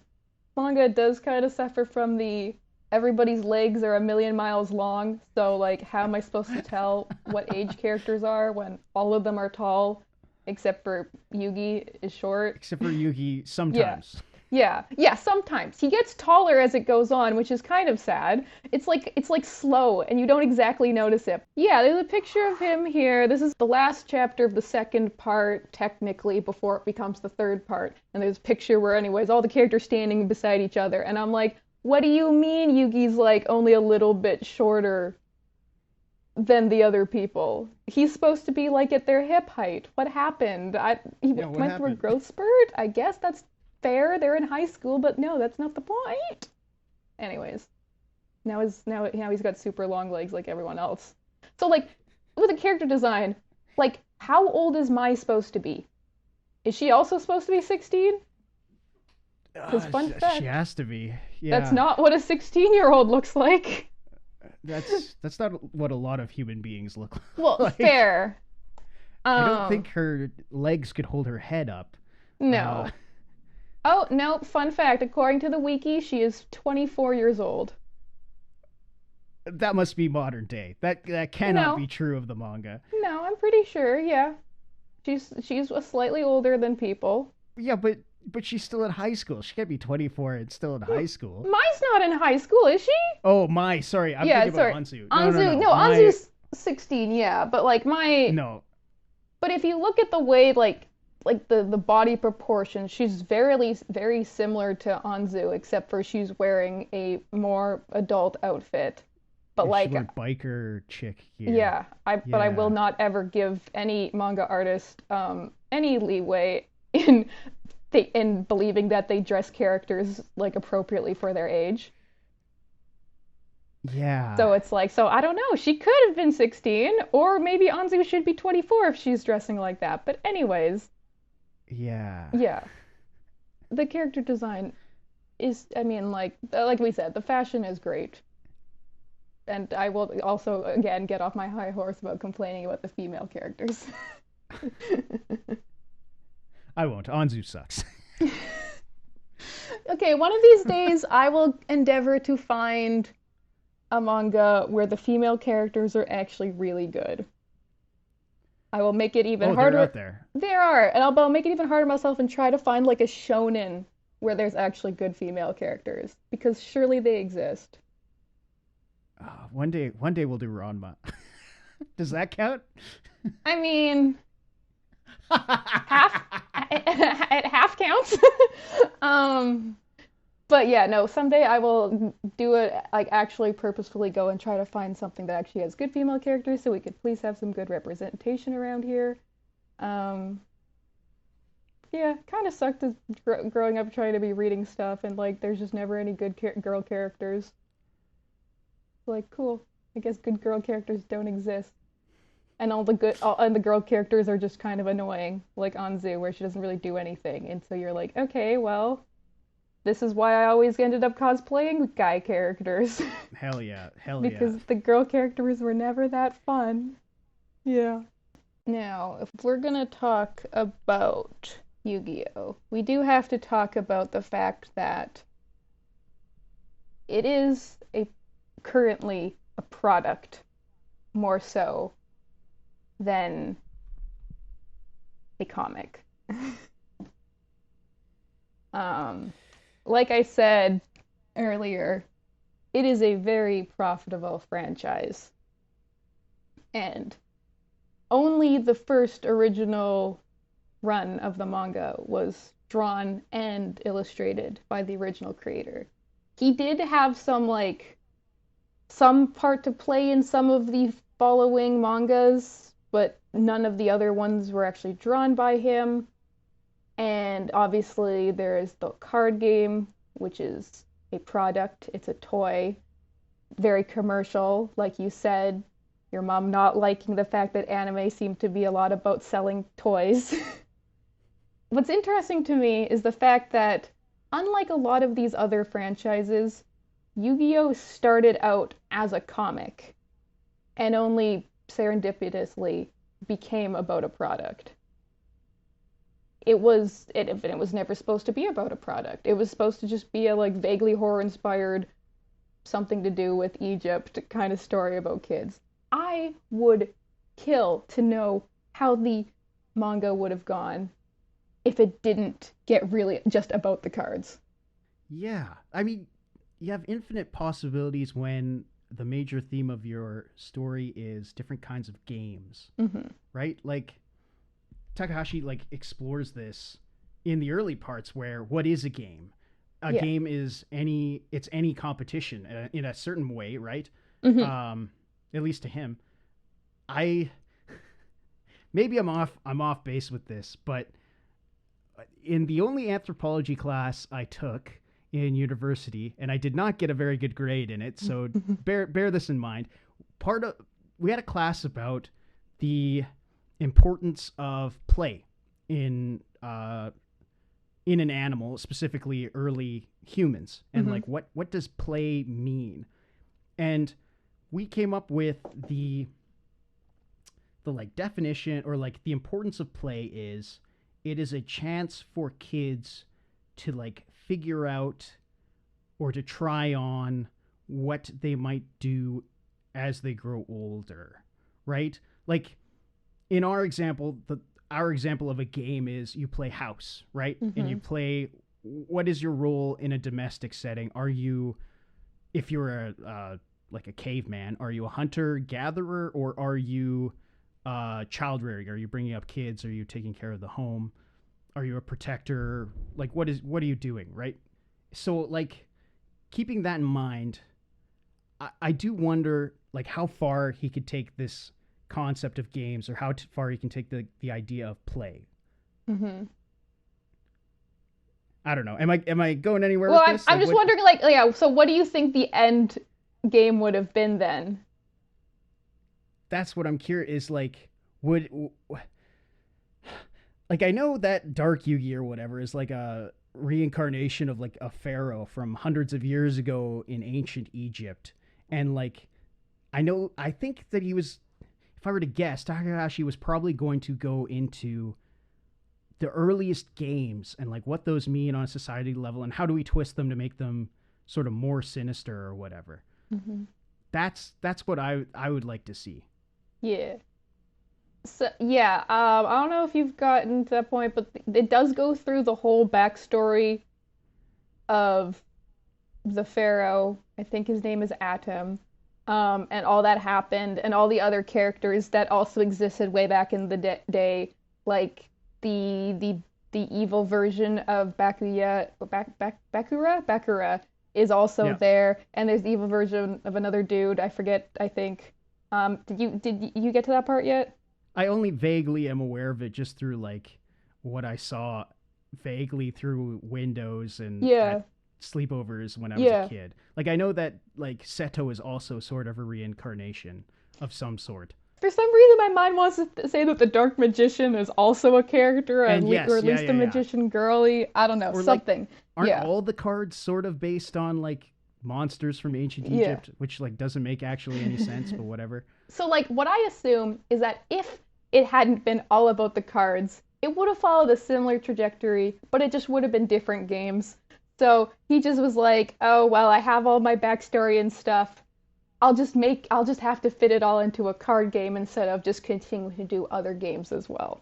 manga does kind of suffer from the everybody's legs are a million miles long, so like how am I supposed to tell what age characters are when all of them are tall except for Yugi is short? Except for Yugi sometimes. Yeah, sometimes. He gets taller as it goes on, which is kind of sad. It's like slow and you don't exactly notice it. Yeah, there's a picture of him here. This is the last chapter of the second part, technically, before it becomes the third part. And there's a picture where anyways, all the characters standing beside each other, and I'm like, what do you mean Yugi's like only a little bit shorter than the other people? He's supposed to be like at their hip height. What happened? He went through a growth spurt? I guess that's fair. They're in high school, but no, that's not the point. Anyways, now he's got super long legs like everyone else. So like with a character design, like how old is Mai supposed to be? Is she also supposed to be 16? Because fun fact, she has to be. Yeah. That's not what a 16-year-old looks like. That's not what a lot of human beings look like. Well, fair. I don't think her legs could hold her head up. No. Oh, no, fun fact. According to the wiki, she is 24 years old. That must be modern day. That cannot be true of the manga. No, I'm pretty sure, yeah. She's slightly older than people. Yeah, but But she's still in high school. She can't be 24 and still in high school. Mai's not in high school, is she? Oh, Mai. Sorry, I'm thinking about Anzu. No. Anzu's 16, yeah, but like No. But if you look at the way like the body proportions, she's very similar to Anzu, except for she's wearing a more adult outfit. But like biker chick here. Yeah, but I will not ever give any manga artist any leeway in believing that they dress characters like appropriately for their age. Yeah. So it's like, so I don't know. She could have been 16, or maybe Anzu should be 24 if she's dressing like that. But anyways. Yeah. Yeah. The character design is, I mean, like we said, the fashion is great. And I will also, again, get off my high horse about complaining about the female characters. I won't. Anzu sucks. Okay, one of these days I will endeavor to find a manga where the female characters are actually really good. I will make it even harder. They're out there. There are, and I'll make it even harder myself and try to find like a shonen where there's actually good female characters, because surely they exist. One day we'll do Ranma. Does that count? I mean, half counts. But yeah, no, someday I will do it, like actually purposefully go and try to find something that actually has good female characters so we could please have some good representation around here. Yeah, kind of sucked as growing up trying to be reading stuff and like there's just never any good girl characters. Like, cool. I guess good girl characters don't exist. And the girl characters are just kind of annoying, like Anzu, where she doesn't really do anything. And so you're like, okay, well, this is why I always ended up cosplaying guy characters. Hell yeah. Because the girl characters were never that fun. Yeah. Now, if we're gonna talk about Yu-Gi-Oh, we do have to talk about the fact that it is currently a product more so than a comic. Like I said earlier, it is a very profitable franchise. And only the first original run of the manga was drawn and illustrated by the original creator. He did have some part to play in some of the following mangas, but none of the other ones were actually drawn by him. And obviously there is the card game, which is a product. It's a toy. Very commercial, like you said. Your mom not liking the fact that anime seemed to be a lot about selling toys. What's interesting to me is the fact that, unlike a lot of these other franchises, Yu-Gi-Oh! Started out as a comic and only serendipitously became about a product. It was never supposed to be about a product. It was supposed to just be a vaguely horror-inspired something to do with Egypt kind of story about kids. I would kill to know how the manga would have gone if it didn't get really just about the cards. Yeah. I mean, you have infinite possibilities when the major theme of your story is different kinds of games, right? Like, Takahashi explores this in the early parts where what is a game? A game is any competition in a certain way, right? At least to him. Maybe I'm off base with this, but in the only anthropology class I took in university, and I did not get a very good grade in it, so bear this in mind. We had a class about the importance of play in an animal, specifically early humans, and what does play mean? And we came up with the definition, or the importance of play is it is a chance for kids to figure out or to try on what they might do as they grow older, right? In our example, our example of a game is you play house, right? And you Mm-hmm. play, what is your role in a domestic setting? Are you, if you're like a caveman, are you a hunter gatherer, or are you child rearing? Are you bringing up kids? Are you taking care of the home? Are you a protector? Like, what are you doing, right? So, like, keeping that in mind, I do wonder, like, how far he could take this concept of games, or how far he can take the idea of play. Mm-hmm. I don't know. Am I going anywhere Well, with I'm this? I'm Like, just what? wondering, like, yeah. So, what do you think the end game would have been then? That's what I'm curious. Is like, would like, I know that Dark Yugi or whatever is like a reincarnation of like a pharaoh from hundreds of years ago in ancient Egypt, and like, I think that he was, if I were to guess, Takahashi was probably going to go into the earliest games and like what those mean on a society level, and how do we twist them to make them sort of more sinister or whatever. Mm-hmm. That's what I would like to see. Yeah. So yeah, I don't know if you've gotten to that point, but it does go through the whole backstory of the pharaoh. I think his name is Atom. And all that happened, and all the other characters that also existed way back in the day, like the evil version of Bakura is also Yeah, there, and there's the evil version of another dude. I forget. I think. Did you get to that part yet? I only vaguely am aware of it just through like what I saw vaguely through windows and Yeah, at sleepovers when I was a yeah. kid. Like, I know that like Seto is also sort of a reincarnation of some sort. For some reason, my mind wants to say that the Dark Magician is also a character, And or yes, at yeah, least yeah, the yeah. Magician girly. I don't know, Or like, something. aren't Yeah, all the cards sort of based on like monsters from ancient yeah. Egypt, which like doesn't make actually any sense, but whatever. So, like, what I assume is that if it hadn't been all about the cards, it would have followed a similar trajectory, but it just would have been different games. So he just was like, oh, well, I have all my backstory and stuff. I'll just have to fit it all into a card game instead of just continuing to do other games as well.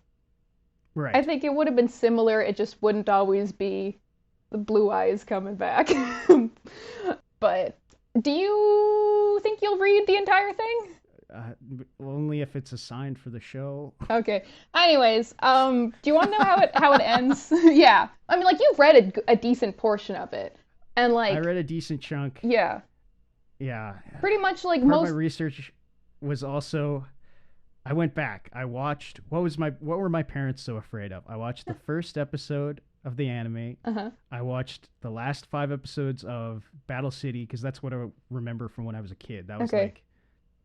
I Right. think it would have been similar, it just wouldn't always be the blue eyes coming back. But do you think you'll read the entire thing? Uh, Only if it's assigned for the show. Okay. Anyways, do you want to know how it ends? Yeah. I mean, like you've read a decent portion of it, and I like read a decent chunk. yeah, Yeah. pretty much like Part of my most. research was also, I went back. I watched, what were my parents so afraid of? I watched the first episode of the anime. Uh-huh. I watched the last 5 episodes of Battle City because that's what I remember from when I was a kid. That was Okay. like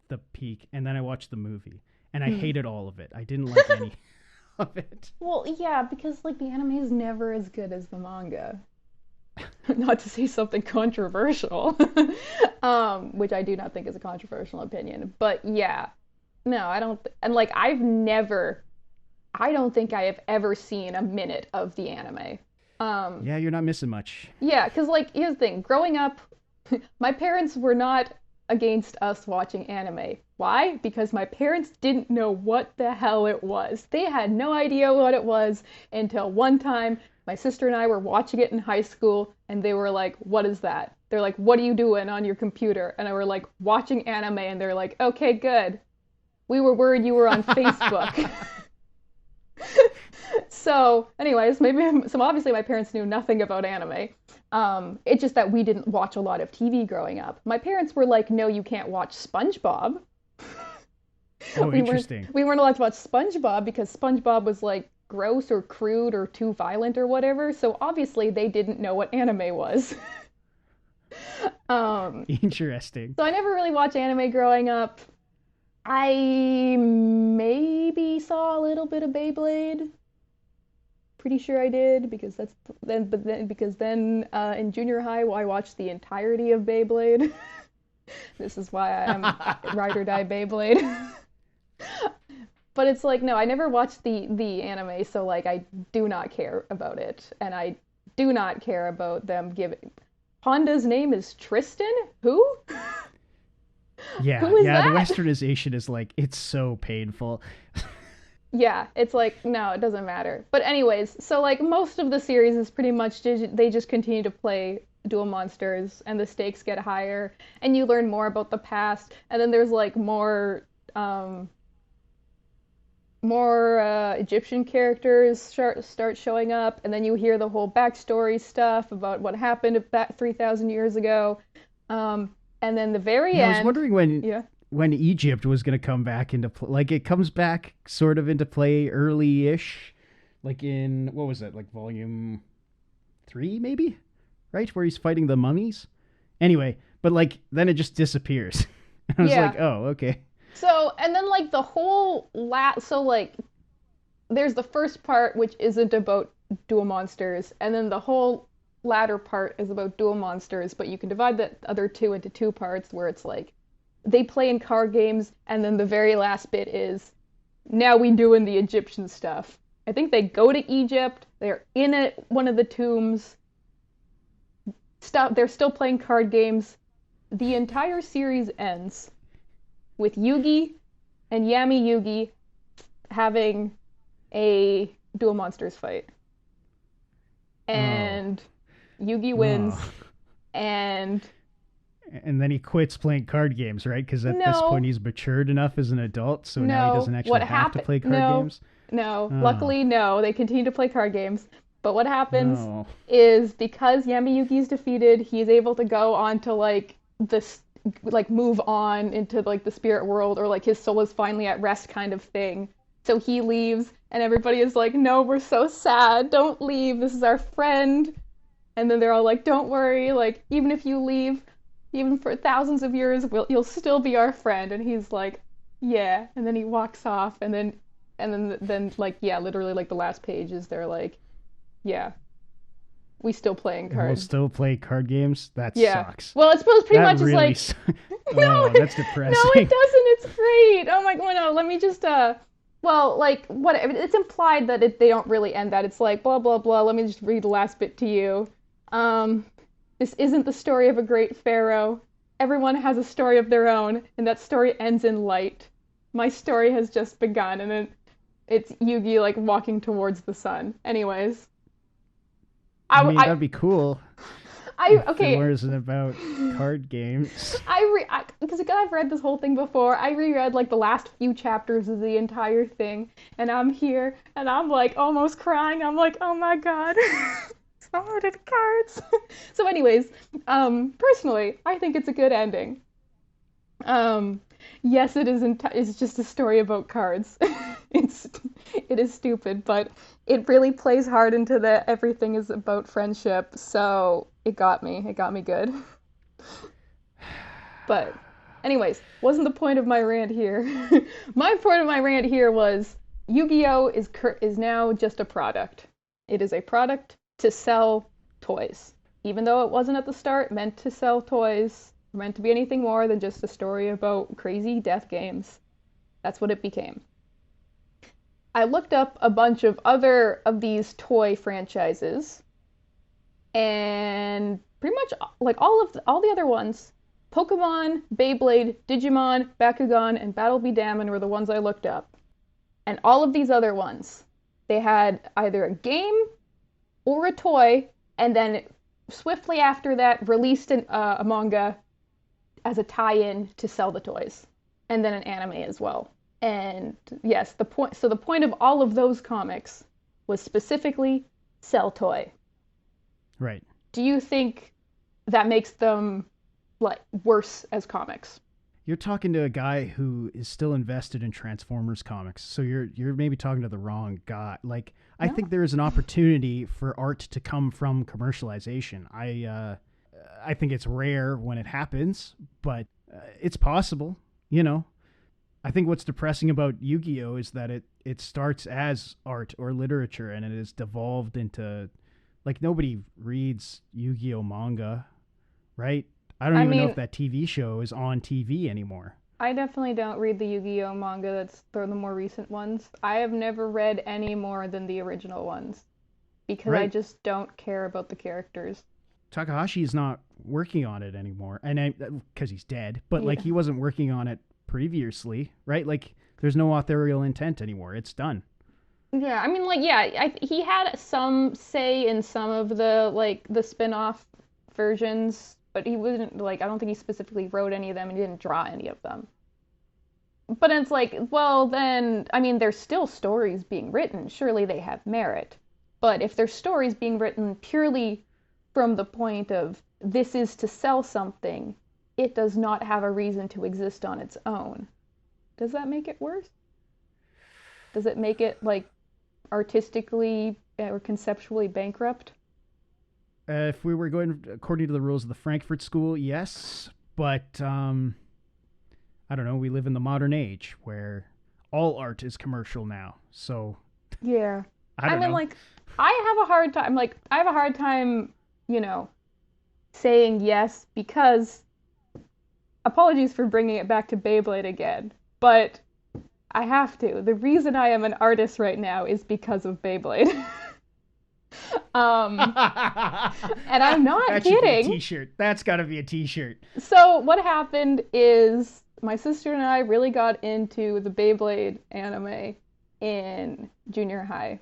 the peak. And then I watched the movie, and I Hmm. hated all of it. I didn't like any of it. Well, yeah, because like the anime is never as good as the manga. Not to say something controversial, which I do not think is a controversial opinion. But yeah, no, I don't. And like I don't think I have ever seen a minute of the anime. Um, Yeah, you're not missing much. yeah, because like here's the thing: growing up, my parents were not against us watching anime. Why? Because my parents didn't know what the hell it was. They had no idea what it was until one time my sister and I were watching it in high school, and they were like, "What is that?" They're like, "What are you doing on your computer?" And I were like, "Watching anime." And they're like, "Okay, good. We were worried you were on Facebook." So, anyways, maybe so obviously my parents knew nothing about anime. It's just that we didn't watch a lot of TV growing up. My parents were like, "No, you can't watch SpongeBob." Oh, we weren't interesting. we weren't allowed to watch SpongeBob because SpongeBob was like gross or crude or too violent or whatever. So obviously they didn't know what anime was. um, Interesting. so I never really watched anime growing up. I maybe saw a little bit of Beyblade. Pretty sure I did because then in junior high I watched the entirety of Beyblade. This is why I'm ride or die Beyblade. But it's like no, I never watched the anime, so like I do not care about it, and I do not care about them giving. Honda's name is Tristan. Who? Yeah, Who is yeah. The that? westernization is like, it's so painful. Yeah, it's like, no, it doesn't matter. But anyways, so like most of the series is pretty much they just continue to play Duel Monsters and the stakes get higher and you learn more about the past and then there's like um more Egyptian characters start showing up and then you hear the whole backstory stuff about what happened back 3,000 years ago. And then the very Yeah, I was end, wondering yeah. when Egypt was going to come back into play. Like it comes back sort of into play early-ish, like in what was it, like volume 3 maybe, right, where he's fighting the mummies. Anyway, but like then it just disappears. I was Yeah. like, oh, okay. So, and then like the whole so like there's the first part which isn't about dual monsters, and then the whole latter part is about dual monsters, but you can divide the other two into two parts where it's like they play in card games, and then the very last bit is now we doing the Egyptian stuff. I think they go to Egypt, they're in one of the tombs, they're still playing card games. The entire series ends with Yugi and Yami Yugi having a dual monsters fight. Oh, And Yugi wins. oh. And And then he quits playing card games, right? Because at this point no, he's matured enough as an adult, so now he no. doesn't What actually have to happened? play card No, games. no. Oh, Luckily, no. They continue to play card games. But what happens no. is because Yami Yugi's defeated, he's able to go on to like this, like move on into like the spirit world, or like his soul is finally at rest kind of thing. So he leaves, and everybody is like, "No, we're so sad. Don't leave. This is our friend." And then they're all like, "Don't worry. Like even if you leave, even for thousands of years, you'll still be our friend." And he's like, "Yeah." And then he walks off, and then like yeah, literally like the last page is they're like, "Yeah, we still playing And we'll cards." still play card games? That Yeah. sucks. Well, it's supposed pretty That much is really. like Su- no, oh, that's no, it depressing. doesn't. It's great. Oh my god, no. Let me just well, like what it's implied that they don't really end that. It's like blah blah blah. Let me just read the last bit to you. Um, this isn't the story of a great pharaoh. Everyone has a story of their own, and that story ends in light. My story has just begun, and then it's Yugi like walking towards the sun. Anyways, I mean, I that'd be cool if it okay. wasn't about card games. Because I've read this whole thing before. I reread like the last few chapters of the entire thing, and I'm here, and I'm like almost crying. I'm like, oh my god, so many cards. So, anyways, personally, I think it's a good ending. Um, yes, it is. It's just a story about cards. it's it is stupid, but it really plays hard into the everything is about friendship. So it got me. It got me good. But anyways, wasn't the point of my rant here. My point of my rant here was Yu-Gi-Oh is now just a product. It is a product to sell toys. Even though it wasn't at the start meant to sell toys, meant to be anything more than just a story about crazy death games. That's what it became. I looked up a bunch of other of these toy franchises and pretty much like all the other ones, Pokemon, Beyblade, Digimon, Bakugan, and Battle Be Damned were the ones I looked up. And all of these other ones, they had either a game or a toy, and then swiftly after that released a manga as a tie-in to sell the toys, and then an anime as well. And yes, the point of all of those comics was specifically sell toy. Right. Do you think that makes them like worse as comics? You're talking to a guy who is still invested in Transformers comics, so you're maybe talking to the wrong guy. Like, I No. think there is an opportunity for art to come from commercialization. I think it's rare when it happens, but it's possible. You know, I think what's depressing about Yu-Gi-Oh is that it starts as art or literature and it has devolved into, like, nobody reads Yu-Gi-Oh manga, right? I don't I even know mean, if that TV show is on TV anymore. I definitely don't read the Yu-Gi-Oh manga. They're the more recent ones. I have never read any more than the original ones because I Right. just don't care about the characters. Takahashi is not working on it anymore, and because he's dead. But like Yeah. he wasn't working on it previously, right? Like There's no authorial intent anymore. It's done. Yeah, I mean, like, yeah, he had some say in some of the like the spin-off versions, but he wasn't like I don't think he specifically wrote any of them and he didn't draw any of them. But it's like, well, then, I mean, there's still stories being written. Surely they have merit. But if there's stories being written purely from the point of this is to sell something, it does not have a reason to exist on its own. Does that make it worse? Does it make it like artistically or conceptually bankrupt? If we were going according to the rules of the Frankfurt School, yes. But I don't know. We live in the modern age where all art is commercial now. So Yeah. I I don't mean, know. like, I have a hard time, you know, saying yes because apologies for bringing it back to Beyblade again, but I have to. The reason I am an artist right now is because of Beyblade. um, and I'm not That should be a kidding. T-shirt. That's got to be a T-shirt. So what happened is my sister and I really got into the Beyblade anime in junior high.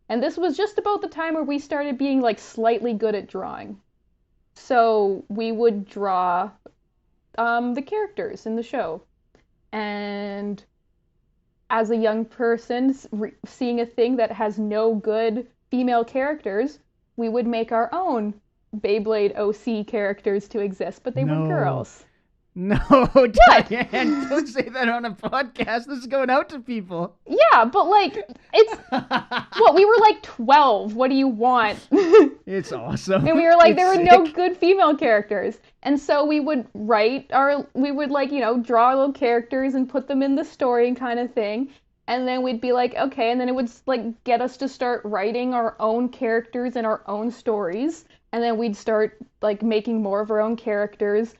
And this was just about the time where we started being like slightly good at drawing. So we would draw the characters in the show. And as a young person, seeing a thing that has no good female characters, we would make our own Beyblade OC characters to exist, but they were No. girls. No, What? Diane, don't say that on a podcast. This is going out to people. Yeah, but like, it's what we were like 12. What do you want? It's awesome. And we were like, It's there were no sick. good female characters. And so we would we would like, draw our little characters and put them in the story and kind of thing. And then we'd be like, okay, and then it would like get us to start writing our own characters and our own stories. And then we'd start like making more of our own characters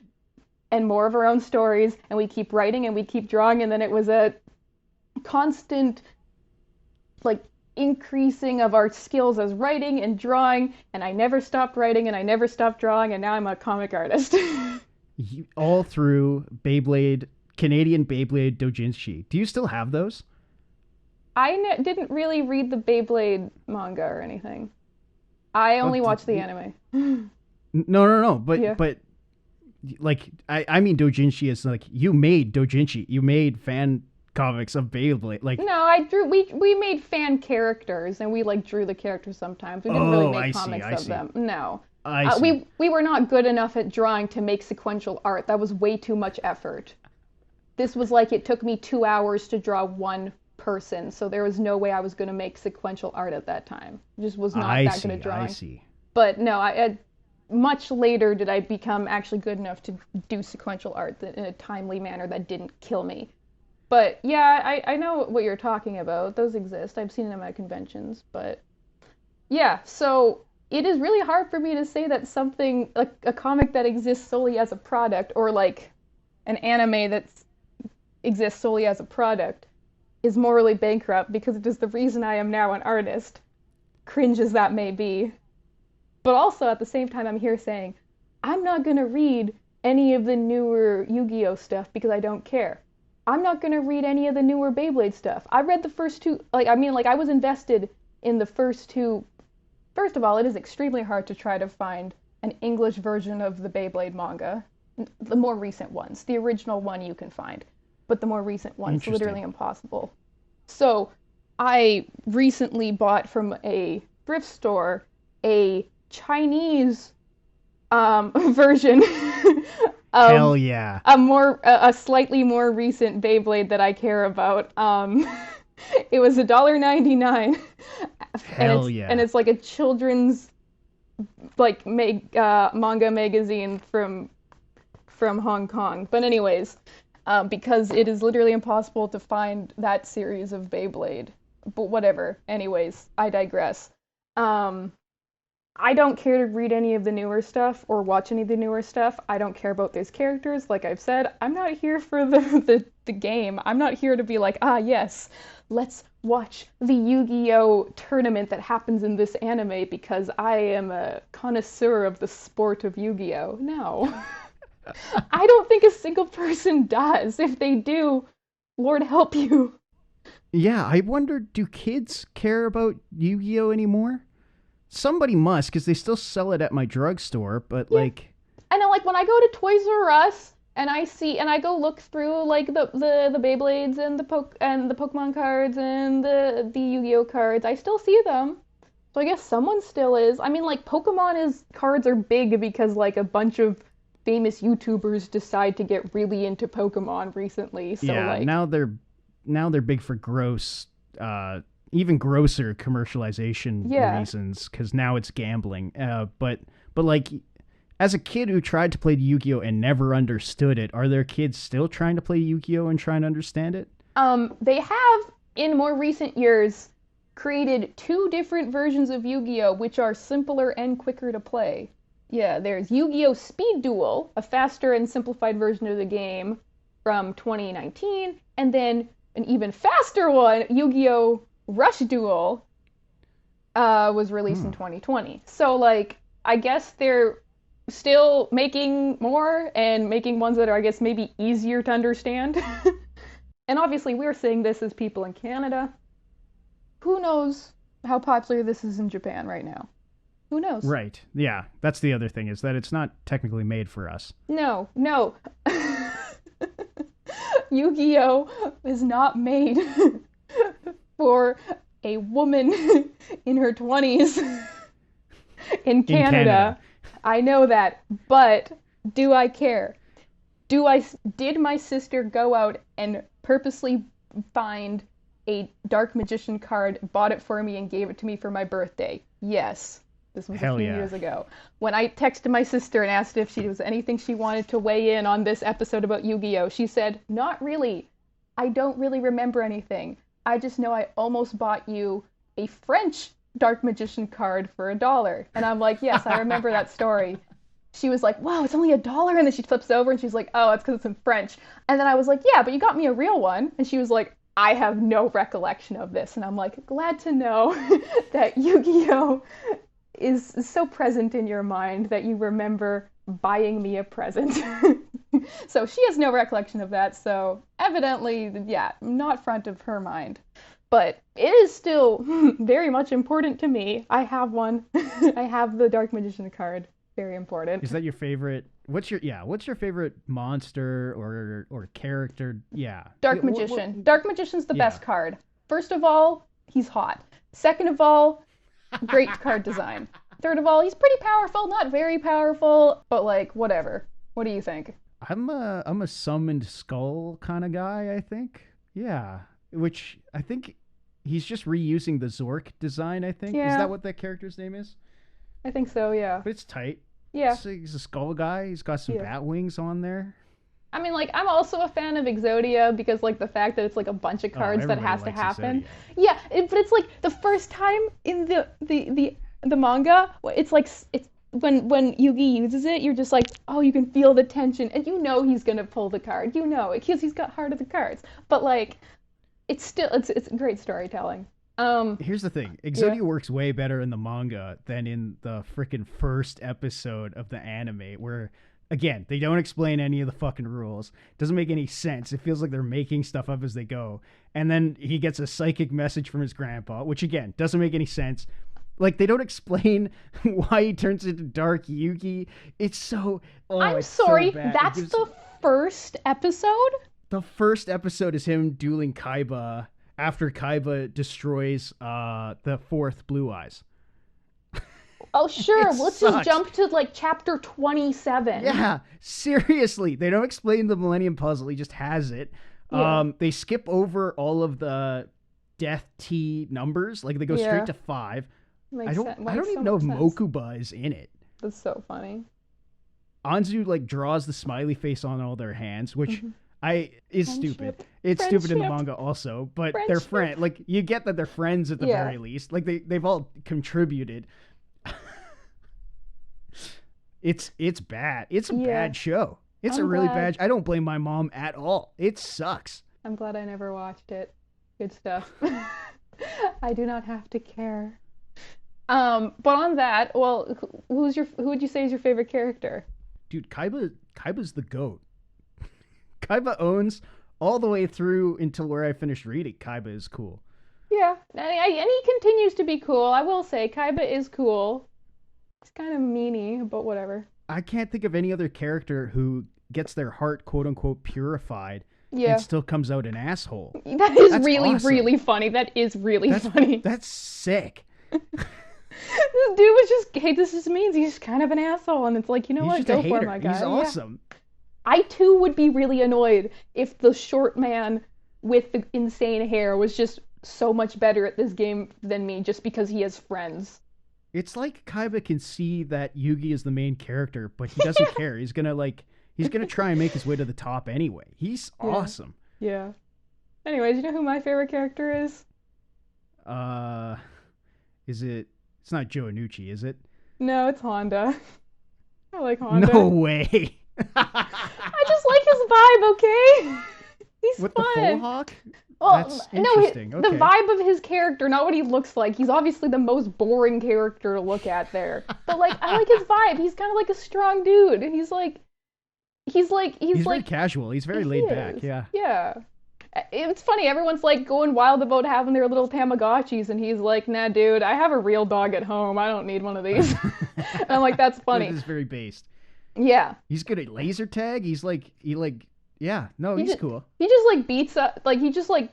and more of our own stories. And we'd keep writing and we'd keep drawing. And then it was a constant like increasing of our skills as writing and drawing, and I never stopped writing and I never stopped drawing, and now I'm a comic artist. All through Beyblade, Canadian Beyblade Dojinshi. Do you still have those? Didn't really read the Beyblade manga or anything. I Oh, only watched the anime. No, no, no. Yeah. But like I mean Dojinshi is like you made Dojinshi. You made fan comics of Beyblade. Like No, I drew. We made fan characters, and we like drew the characters sometimes. We didn't really oh, make I see, comics I of see. them. No, I see. we were not good enough at drawing to make sequential art. That was way too much effort. This was like it took me 2 hours to draw one person, so there was no way I was going to make sequential art at that time. Just was not I that good see. at drawing. I see. But no, much later did I become actually good enough to do sequential art in a timely manner that didn't kill me. But yeah, I know what you're talking about. Those exist. I've seen them at conventions. But yeah, so it is really hard for me to say that something like a comic that exists solely as a product or like an anime that exists solely as a product is morally bankrupt because it is the reason I am now an artist, cringe as that may be. But also at the same time, I'm here saying, I'm not going to read any of the newer Yu-Gi-Oh stuff because I don't care. I'm not going to read any of the newer Beyblade stuff. I read the first two, I was invested in the first two. First of all, it is extremely hard to try to find an English version of the Beyblade manga. The more recent ones. The original one you can find, but the more recent ones, literally Interesting. impossible. So I recently bought from a thrift store a Chinese version Hell of yeah. a slightly more recent Beyblade that I care about. It was $1.99, Hell yeah. and it's like a children's like manga magazine from Hong Kong. But anyways, because it is literally impossible to find that series of Beyblade. But whatever. Anyways, I digress. I don't care to read any of the newer stuff or watch any of the newer stuff. I don't care about those characters. Like I've said, I'm not here for the game. I'm not here to be like, ah, yes, let's watch the Yu-Gi-Oh tournament that happens in this anime because I am a connoisseur of the sport of Yu-Gi-Oh. No. I don't think a single person does. If they do, Lord help you. Yeah, I wonder, do kids care about Yu-Gi-Oh anymore? Somebody must, because they still sell it at my drugstore, but Yeah. like, And then, like when I go to Toys R Us and I go look through like the Beyblades and the Pokemon cards and the Yu-Gi-Oh cards, I still see them. So I guess someone still is. I mean, like Pokemon is cards are big because like a bunch of famous YouTubers decide to get really into Pokemon recently. So yeah, like, now they're big for gross, uh, even grosser commercialization yeah. reasons, because now it's gambling. But like, as a kid who tried to play Yu-Gi-Oh and never understood it, are there kids still trying to play Yu-Gi-Oh and trying to understand it? They have in more recent years created two different versions of Yu-Gi-Oh which are simpler and quicker to play. Yeah, there's Yu-Gi-Oh! Speed Duel, a faster and simplified version of the game from 2019, and then an even faster one, Yu-Gi-Oh! Rush Duel, was released in Hmm. 2020. So, like, I guess they're still making more and making ones that are, I guess, maybe easier to understand. And obviously, we're seeing this as people in Canada. Who knows how popular this is in Japan right now? Who knows? Right. Yeah, that's the other thing, is that it's not technically made for us. No, no. Yu-Gi-Oh is not made for a woman in her 20s in In Canada. Canada. I know that, but do I care? Do I did my sister go out and purposely find a dark magician card, bought it for me and gave it to me for my birthday? Yes. This was a Hell few yeah. years ago. When I texted my sister and asked if she was anything she wanted to weigh in on this episode about Yu-Gi-Oh, she said, "Not really. I don't really remember anything. I just know I almost bought you a French dark magician card for $1." And I'm like, "Yes, I remember that story." She was like, "Wow, it's only $1." And then she flips over and she's like, "Oh, it's because it's in French." And then I was like, "Yeah, but you got me a real one." And she was like, "I have no recollection of this." And I'm like, "Glad to know that Yu-Gi-Oh is so present in your mind that you remember buying me a present." So she has no recollection of that. So evidently, yeah, not front of her mind. But it is still very much important to me. I have one. I have the Dark Magician card. Very important. Is that your favorite? What's your favorite monster or character? Yeah. Dark Magician. Dark Magician's the Yeah. best card. First of all, he's hot. Second of all, great card design. Third of all, he's pretty powerful, not very powerful, but like whatever. What do you think? I'm a summoned skull kind of guy, I think. Yeah. Which I think he's just reusing the Zork design, I think. Is Yeah, that what that character's name is? I think so, yeah. But it's tight. Yeah, He's a skull guy. He's got some yeah. bat wings on there. I mean, like, I'm also a fan of Exodia because, like, the fact that it's like a bunch of Oh, cards that everybody has to likes happen. Exodia. Yeah, but it's like the first time in the manga, it's like it's when Yugi uses it, you're just like, oh, you can feel the tension, and you know he's gonna pull the card, you know it, because he's got Heart of the Cards. But like, it's great storytelling. Here's the thing. Yeah, Exodia works way better in the manga than in the freaking first episode of the anime, where again, they don't explain any of the fucking rules. It doesn't make any sense. It feels like they're making stuff up as they go. And then he gets a psychic message from his grandpa, which again, doesn't make any sense. Like, they don't explain why he turns into Dark Yugi. It's so, I'm it's so sorry, bad. It that's gives the first episode. The first episode is him dueling Kaiba after Kaiba destroys the fourth Blue Eyes. Oh, sure. It Let's just sucks. jump to like chapter 27. Yeah, seriously. They don't explain the Millennium Puzzle. He just has it. Yeah. They skip over all of the Death T numbers. Like, they go Yeah. straight to 5. I Makes don't sense. I don't Makes so even know much if sense. Mokuba is in it. That's so funny. Anzu like draws the smiley face on all their hands, which Hmm. I is stupid. Friendship. It's stupid in the Friendship. manga also, but they're Friendship. friend. Like, you get that they're friends at the Yeah. very least. Like, they've all contributed. It's bad. It's a Yeah. bad show. It's a I'm really glad. bad. I don't blame my mom at all. It sucks. I'm glad I never watched it. Good stuff. I do not have to care. But on that, well, who would you say is your favorite character? Dude, Kaiba's the goat. Kaiba owns all the way through until where I finished reading, Kaiba is cool. Yeah, and he continues to be cool. I will say, Kaiba is cool. He's kind of meanie, but whatever. I can't think of any other character who gets their heart, quote unquote, purified Yeah. and still comes out an asshole. That's really, awesome. really funny. That is really funny. That's sick. This dude was just, hey, this just means he's kind of an asshole. And it's like, you know He's what? just Go a hater. for it, my guy. He's awesome. Yeah. I, too, would be really annoyed if the short man with the insane hair was just so much better at this game than me just because he has friends. It's like Kaiba can see that Yugi is the main character, but he doesn't care. He's gonna try and make his way to the top anyway. He's awesome. Yeah. Anyways, you know who my favorite character is? It's not Joe Anucci, is it? No, it's Honda. I like Honda. No way. I just like his vibe, okay? He's With fun. the full hawk? Well, That's no, interesting. the Okay. vibe of his character, not what he looks like. He's obviously the most boring character to look at there. But like, I like his vibe. He's kind of like a strong dude. He's He's like very casual. He's very laid back. Yeah. Yeah. It's funny. Everyone's like going wild about having their little Tamagotchis, and he's like, "Nah, dude, I have a real dog at home. I don't need one of these." And I'm like, "That's funny." It is very based. Yeah. He's good at laser tag. He's cool. He just like beats up, like he just like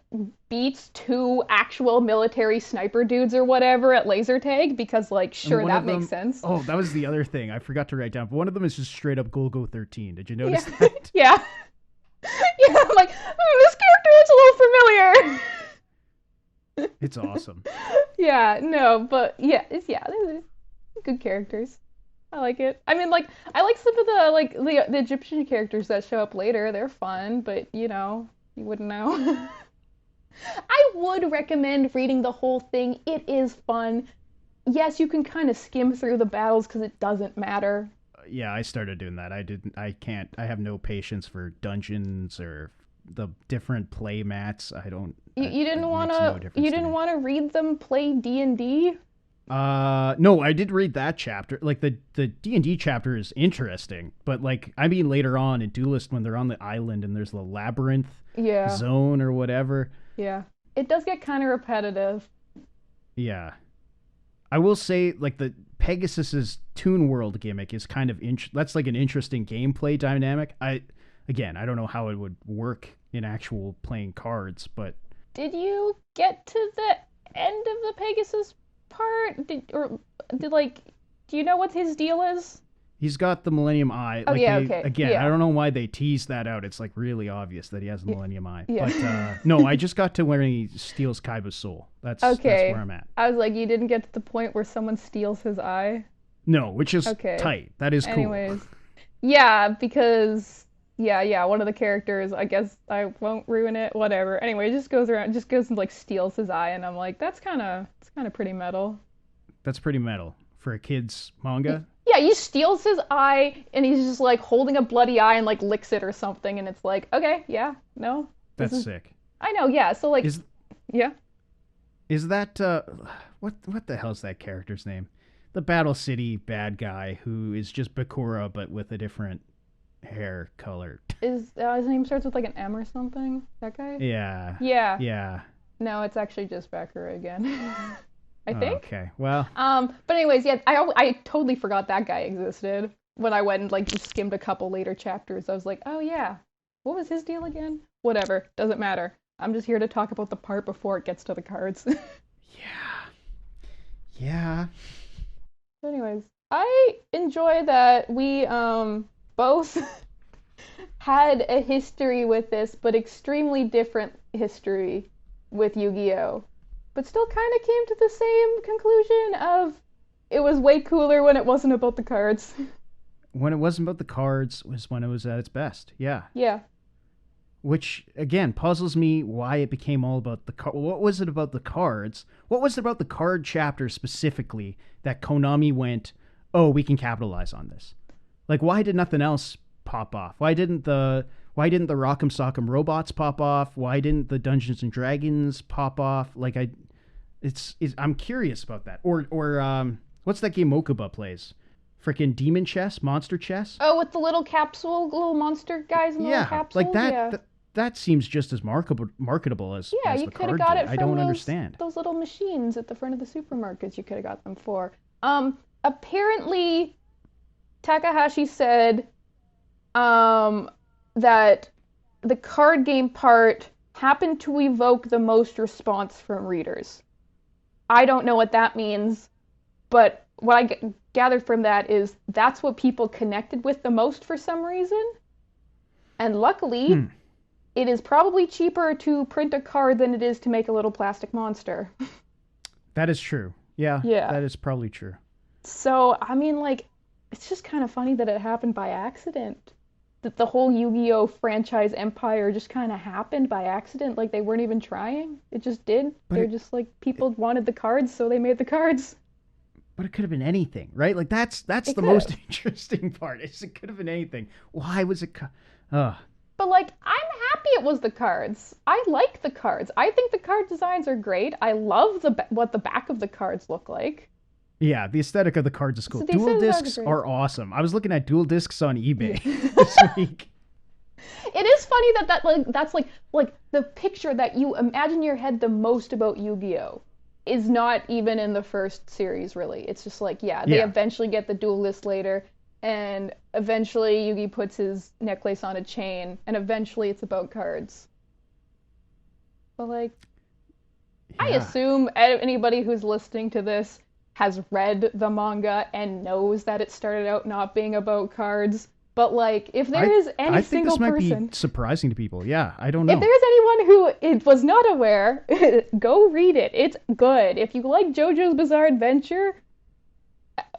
beats two actual military sniper dudes or whatever at laser tag because like sure that makes sense. Oh, that was the other thing I forgot to write down. But one of them is just straight up Golgo 13. Did you notice Yeah. that? Yeah. Yeah, I'm like, this character looks a little familiar. It's awesome. Yeah, no, but they're good characters. I like it. I mean, like, I like some of the Egyptian characters that show up later. They're fun, but you know, you wouldn't know. I would recommend reading the whole thing. It is fun. Yes, you can kind of skim through the battles because it doesn't matter. Yeah, I started doing that. I have no patience for dungeons or the different play mats. You didn't want to read them play D&D? No, I did read that chapter. Like the D&D chapter is interesting, but like I mean later on in Duelist when they're on the island and there's the labyrinth zone or whatever. Yeah. It does get kind of repetitive. Yeah. I will say like the Pegasus's Toon World gimmick is kind of that's like an interesting gameplay dynamic. I don't know how it would work in actual playing cards, but did you get to the end of the Pegasus part? Do you know what his deal is? He's got the Millennium Eye. Oh, yeah, okay. Again, yeah. I don't know why they teased that out. It's like really obvious that he has the Millennium Eye. Yeah. But no, I just got to where he steals Kaiba's soul. That's where I'm at. I was like, you didn't get to the point where someone steals his eye? No, which is tight. That is cool. Anyways. Yeah, because one of the characters, I guess I won't ruin it, whatever. Anyway, it just goes and like steals his eye, and I'm like, it's kind of pretty metal. That's pretty metal for a kid's manga. Yeah, he steals his eye, and he's just like holding a bloody eye and like licks it or something, and it's like, okay, yeah, no. That's sick. I know, yeah. So like, is that what the hell's that character's name? The Battle City bad guy who is just Bakura but with a different hair color. His name starts with like an M or something? That guy? Yeah. Yeah. Yeah. No, it's actually just Bakura again. I think. Okay. Well. But anyways, yeah, I totally forgot that guy existed when I went and like just skimmed a couple later chapters. I was like, oh yeah, what was his deal again? Whatever, doesn't matter. I'm just here to talk about the part before it gets to the cards. Yeah. Anyways, I enjoy that we both had a history with this, but extremely different history with Yu-Gi-Oh! But still kind of came to the same conclusion of it was way cooler when it wasn't about the cards. When it wasn't about the cards was when it was at its best. Yeah. Yeah. Which, again, puzzles me why it became all about the card. What was it about the cards? What was it about the card chapter specifically that Konami went, oh, we can capitalize on this? Like, why did nothing else pop off? Why didn't the Rock'em Sock'em Robots pop off? Why didn't the Dungeons and Dragons pop off? Like, I'm curious about that. Or what's that game Mokuba plays? Frickin' Demon Chess? Monster Chess? Oh, with the little capsule, little monster guys in the little capsule? Like that. Yeah. that seems just as marketable Yeah, as you the could have card got did. it I from don't understand. those little machines at the front of the supermarkets. You could have got them for. Apparently, Takahashi said that the card game part happened to evoke the most response from readers. I don't know what that means, but what I gathered from that is that's what people connected with the most for some reason. And luckily, it is probably cheaper to print a card than it is to make a little plastic monster. That is true. Yeah, Yeah. that is probably true. So, I mean, like, it's just kind of funny that it happened by accident. That the whole Yu-Gi-Oh franchise empire just kind of happened by accident. Like, they weren't even trying. It just did. But They're just like, people wanted the cards, so they made the cards. But it could have been anything, right? Like that's It the could most have. interesting part. Is it could have been anything. Why was it? But, like, I'm happy it was the cards. I like the cards. I think the card designs are great. I love what the back of the cards look like. Yeah, the aesthetic of the cards is cool. So the Dual aesthetic discs are great. are awesome. I was looking at dual discs on eBay Yeah. this week. It is funny that like that's like the picture that you imagine in your head the most about Yu-Gi-Oh is not even in the first series really. It's just like they Yeah. eventually get the duelist later, and eventually Yugi puts his necklace on a chain, and eventually it's about cards. But like I Yeah. assume anybody who's listening to this has read the manga and knows that it started out not being about cards. But like, if there is any I think single this might person, be surprising to people. Yeah, I don't know. if there's anyone who it was not aware, go read it. It's good. If you like JoJo's Bizarre Adventure,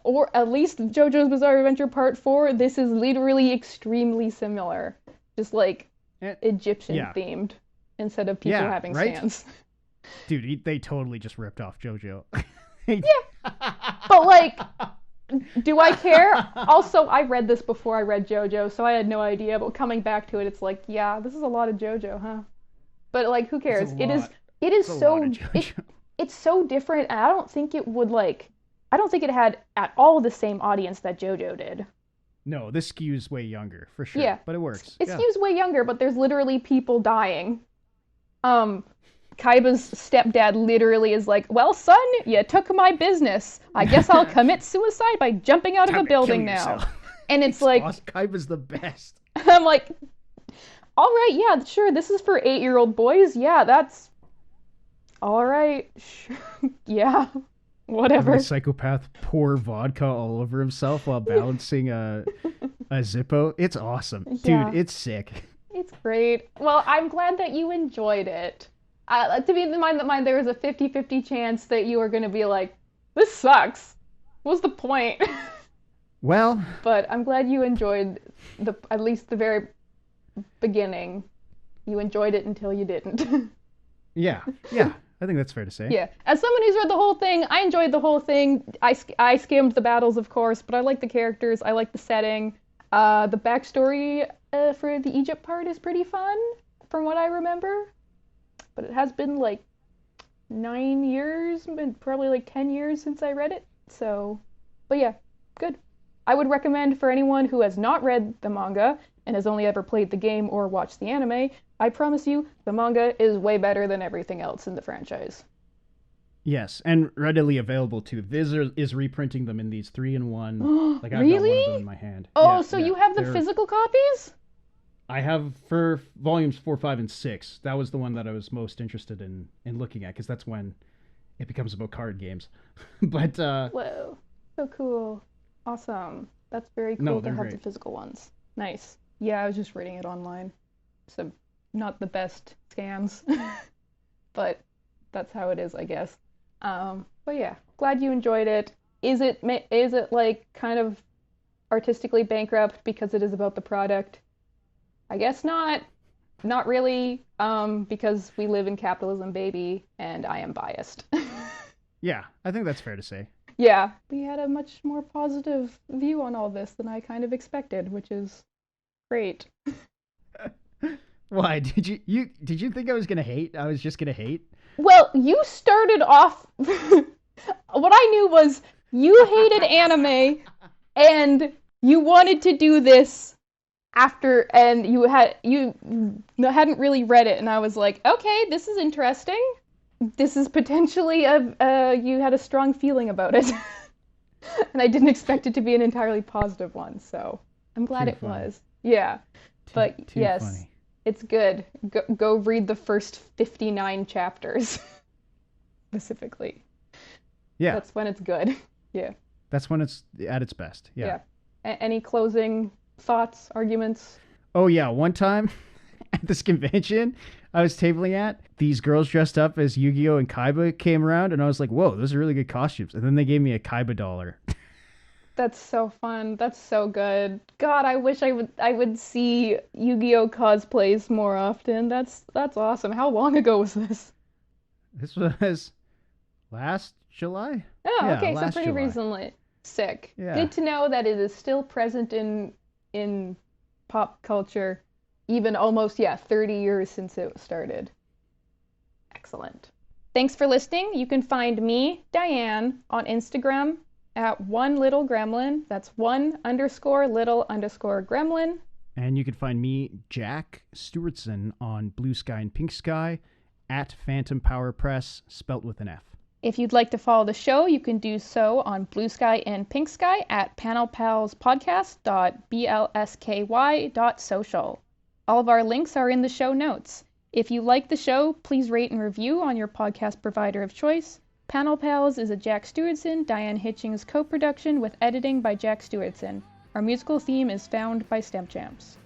or at least JoJo's Bizarre Adventure Part 4, this is literally extremely similar. Just like Eh, Egyptian yeah. themed instead of people Yeah, having right? stands. Dude, they totally just ripped off JoJo. But like, do I care? Also, I read this before I read JoJo, so I had no idea. But coming back to it, it's like, yeah, this is a lot of JoJo, huh? But like, who cares? It's It is a so lot of JoJo. it's so different, and I don't think it would I don't think it had at all the same audience that JoJo did. No, this skews way younger for sure. Yeah. But it works. It Yeah. skews way younger, but there's literally people dying. Kaiba's stepdad literally is like, well, son, you took my business. I guess I'll commit suicide by jumping out of a Time to building kill now. yourself. And it's like, Awesome. Kaiba's the best. I'm like, all right, yeah, sure, this is for 8-year-old boys. Yeah, that's all right. Yeah, Having whatever. a psychopath pour vodka all over himself while balancing a Zippo. It's awesome. Yeah. Dude, it's sick. It's great. Well, I'm glad that you enjoyed it. To be in mind, there was a 50-50 chance that you were going to be like, this sucks. What's the point? Well, But I'm glad you enjoyed at least the very beginning. You enjoyed it until you didn't. yeah. I think that's fair to say. Yeah. As someone who's read the whole thing, I enjoyed the whole thing. I skimmed the battles, of course, but I like the characters. I like the setting. The backstory for the Egypt part is pretty fun, from what I remember. But it has been like 9 years, probably like 10 years since I read it. So, but yeah, good. I would recommend for anyone who has not read the manga and has only ever played the game or watched the anime, I promise you, the manga is way better than everything else in the franchise. Yes, and readily available too. Viz is reprinting them in these 3-in-1. Like I've got one of Really? them in my hand. Oh, Yeah, so yeah. you have the They're- physical copies? I have for volumes 4, 5, and 6. That was the one that I was most interested in looking at because that's when it becomes about card games. But Whoa, so cool. Awesome. That's very cool No, to they're have the great. physical ones. Nice. Yeah, I was just reading it online. So, not the best scams, but that's how it is, I guess. But yeah, glad you enjoyed it. Is it like kind of artistically bankrupt because it is about the product? I guess not. Not really, because we live in capitalism, baby, and I am biased. yeah, I think that's fair to say. Yeah, we had a much more positive view on all this than I kind of expected, which is great. Why did you think I was gonna hate? I was just gonna hate. Well, you started off. What I knew was you hated anime and you wanted to do this and you hadn't really read it, and I was like, okay, this is interesting. This is potentially you had a strong feeling about it. And I didn't expect it to be an entirely positive one, so I'm glad Too it funny. was. Yeah. But Too yes, funny. it's good. Go read the first 59 chapters specifically. Yeah, That's when it's good. Yeah. that's when it's at its best. Yeah. Yeah. Any closing thoughts, arguments? Oh yeah, one time at this convention I was tabling at, these girls dressed up as Yu-Gi-Oh and Kaiba came around, and I was like, "Whoa, those are really good costumes." And then they gave me a Kaiba dollar. That's so fun. That's so good. God, I wish I would see Yu-Gi-Oh cosplays more often. That's awesome. How long ago was this? This was last July. Oh, Yeah, okay, so last pretty July. recently. Sick. Yeah. Good to know that it is still present in pop culture, even almost, yeah, 30 years since it started. Excellent. Thanks for listening. You can find me, Diane, on Instagram at one little gremlin. That's one underscore little underscore gremlin. And you can find me, Jack Stewartson, on Bluesky and Pinksky at Phantom Power Press, spelt with an F. If you'd like to follow the show, you can do so on Bluesky and Pinksky at panelpalspodcast.bsky.social. All of our links are in the show notes. If you like the show, please rate and review on your podcast provider of choice. Panel Pals is a Jack Stewartson, Diane Hitchings co-production with editing by Jack Stewartson. Our musical theme is found by Stemchamps.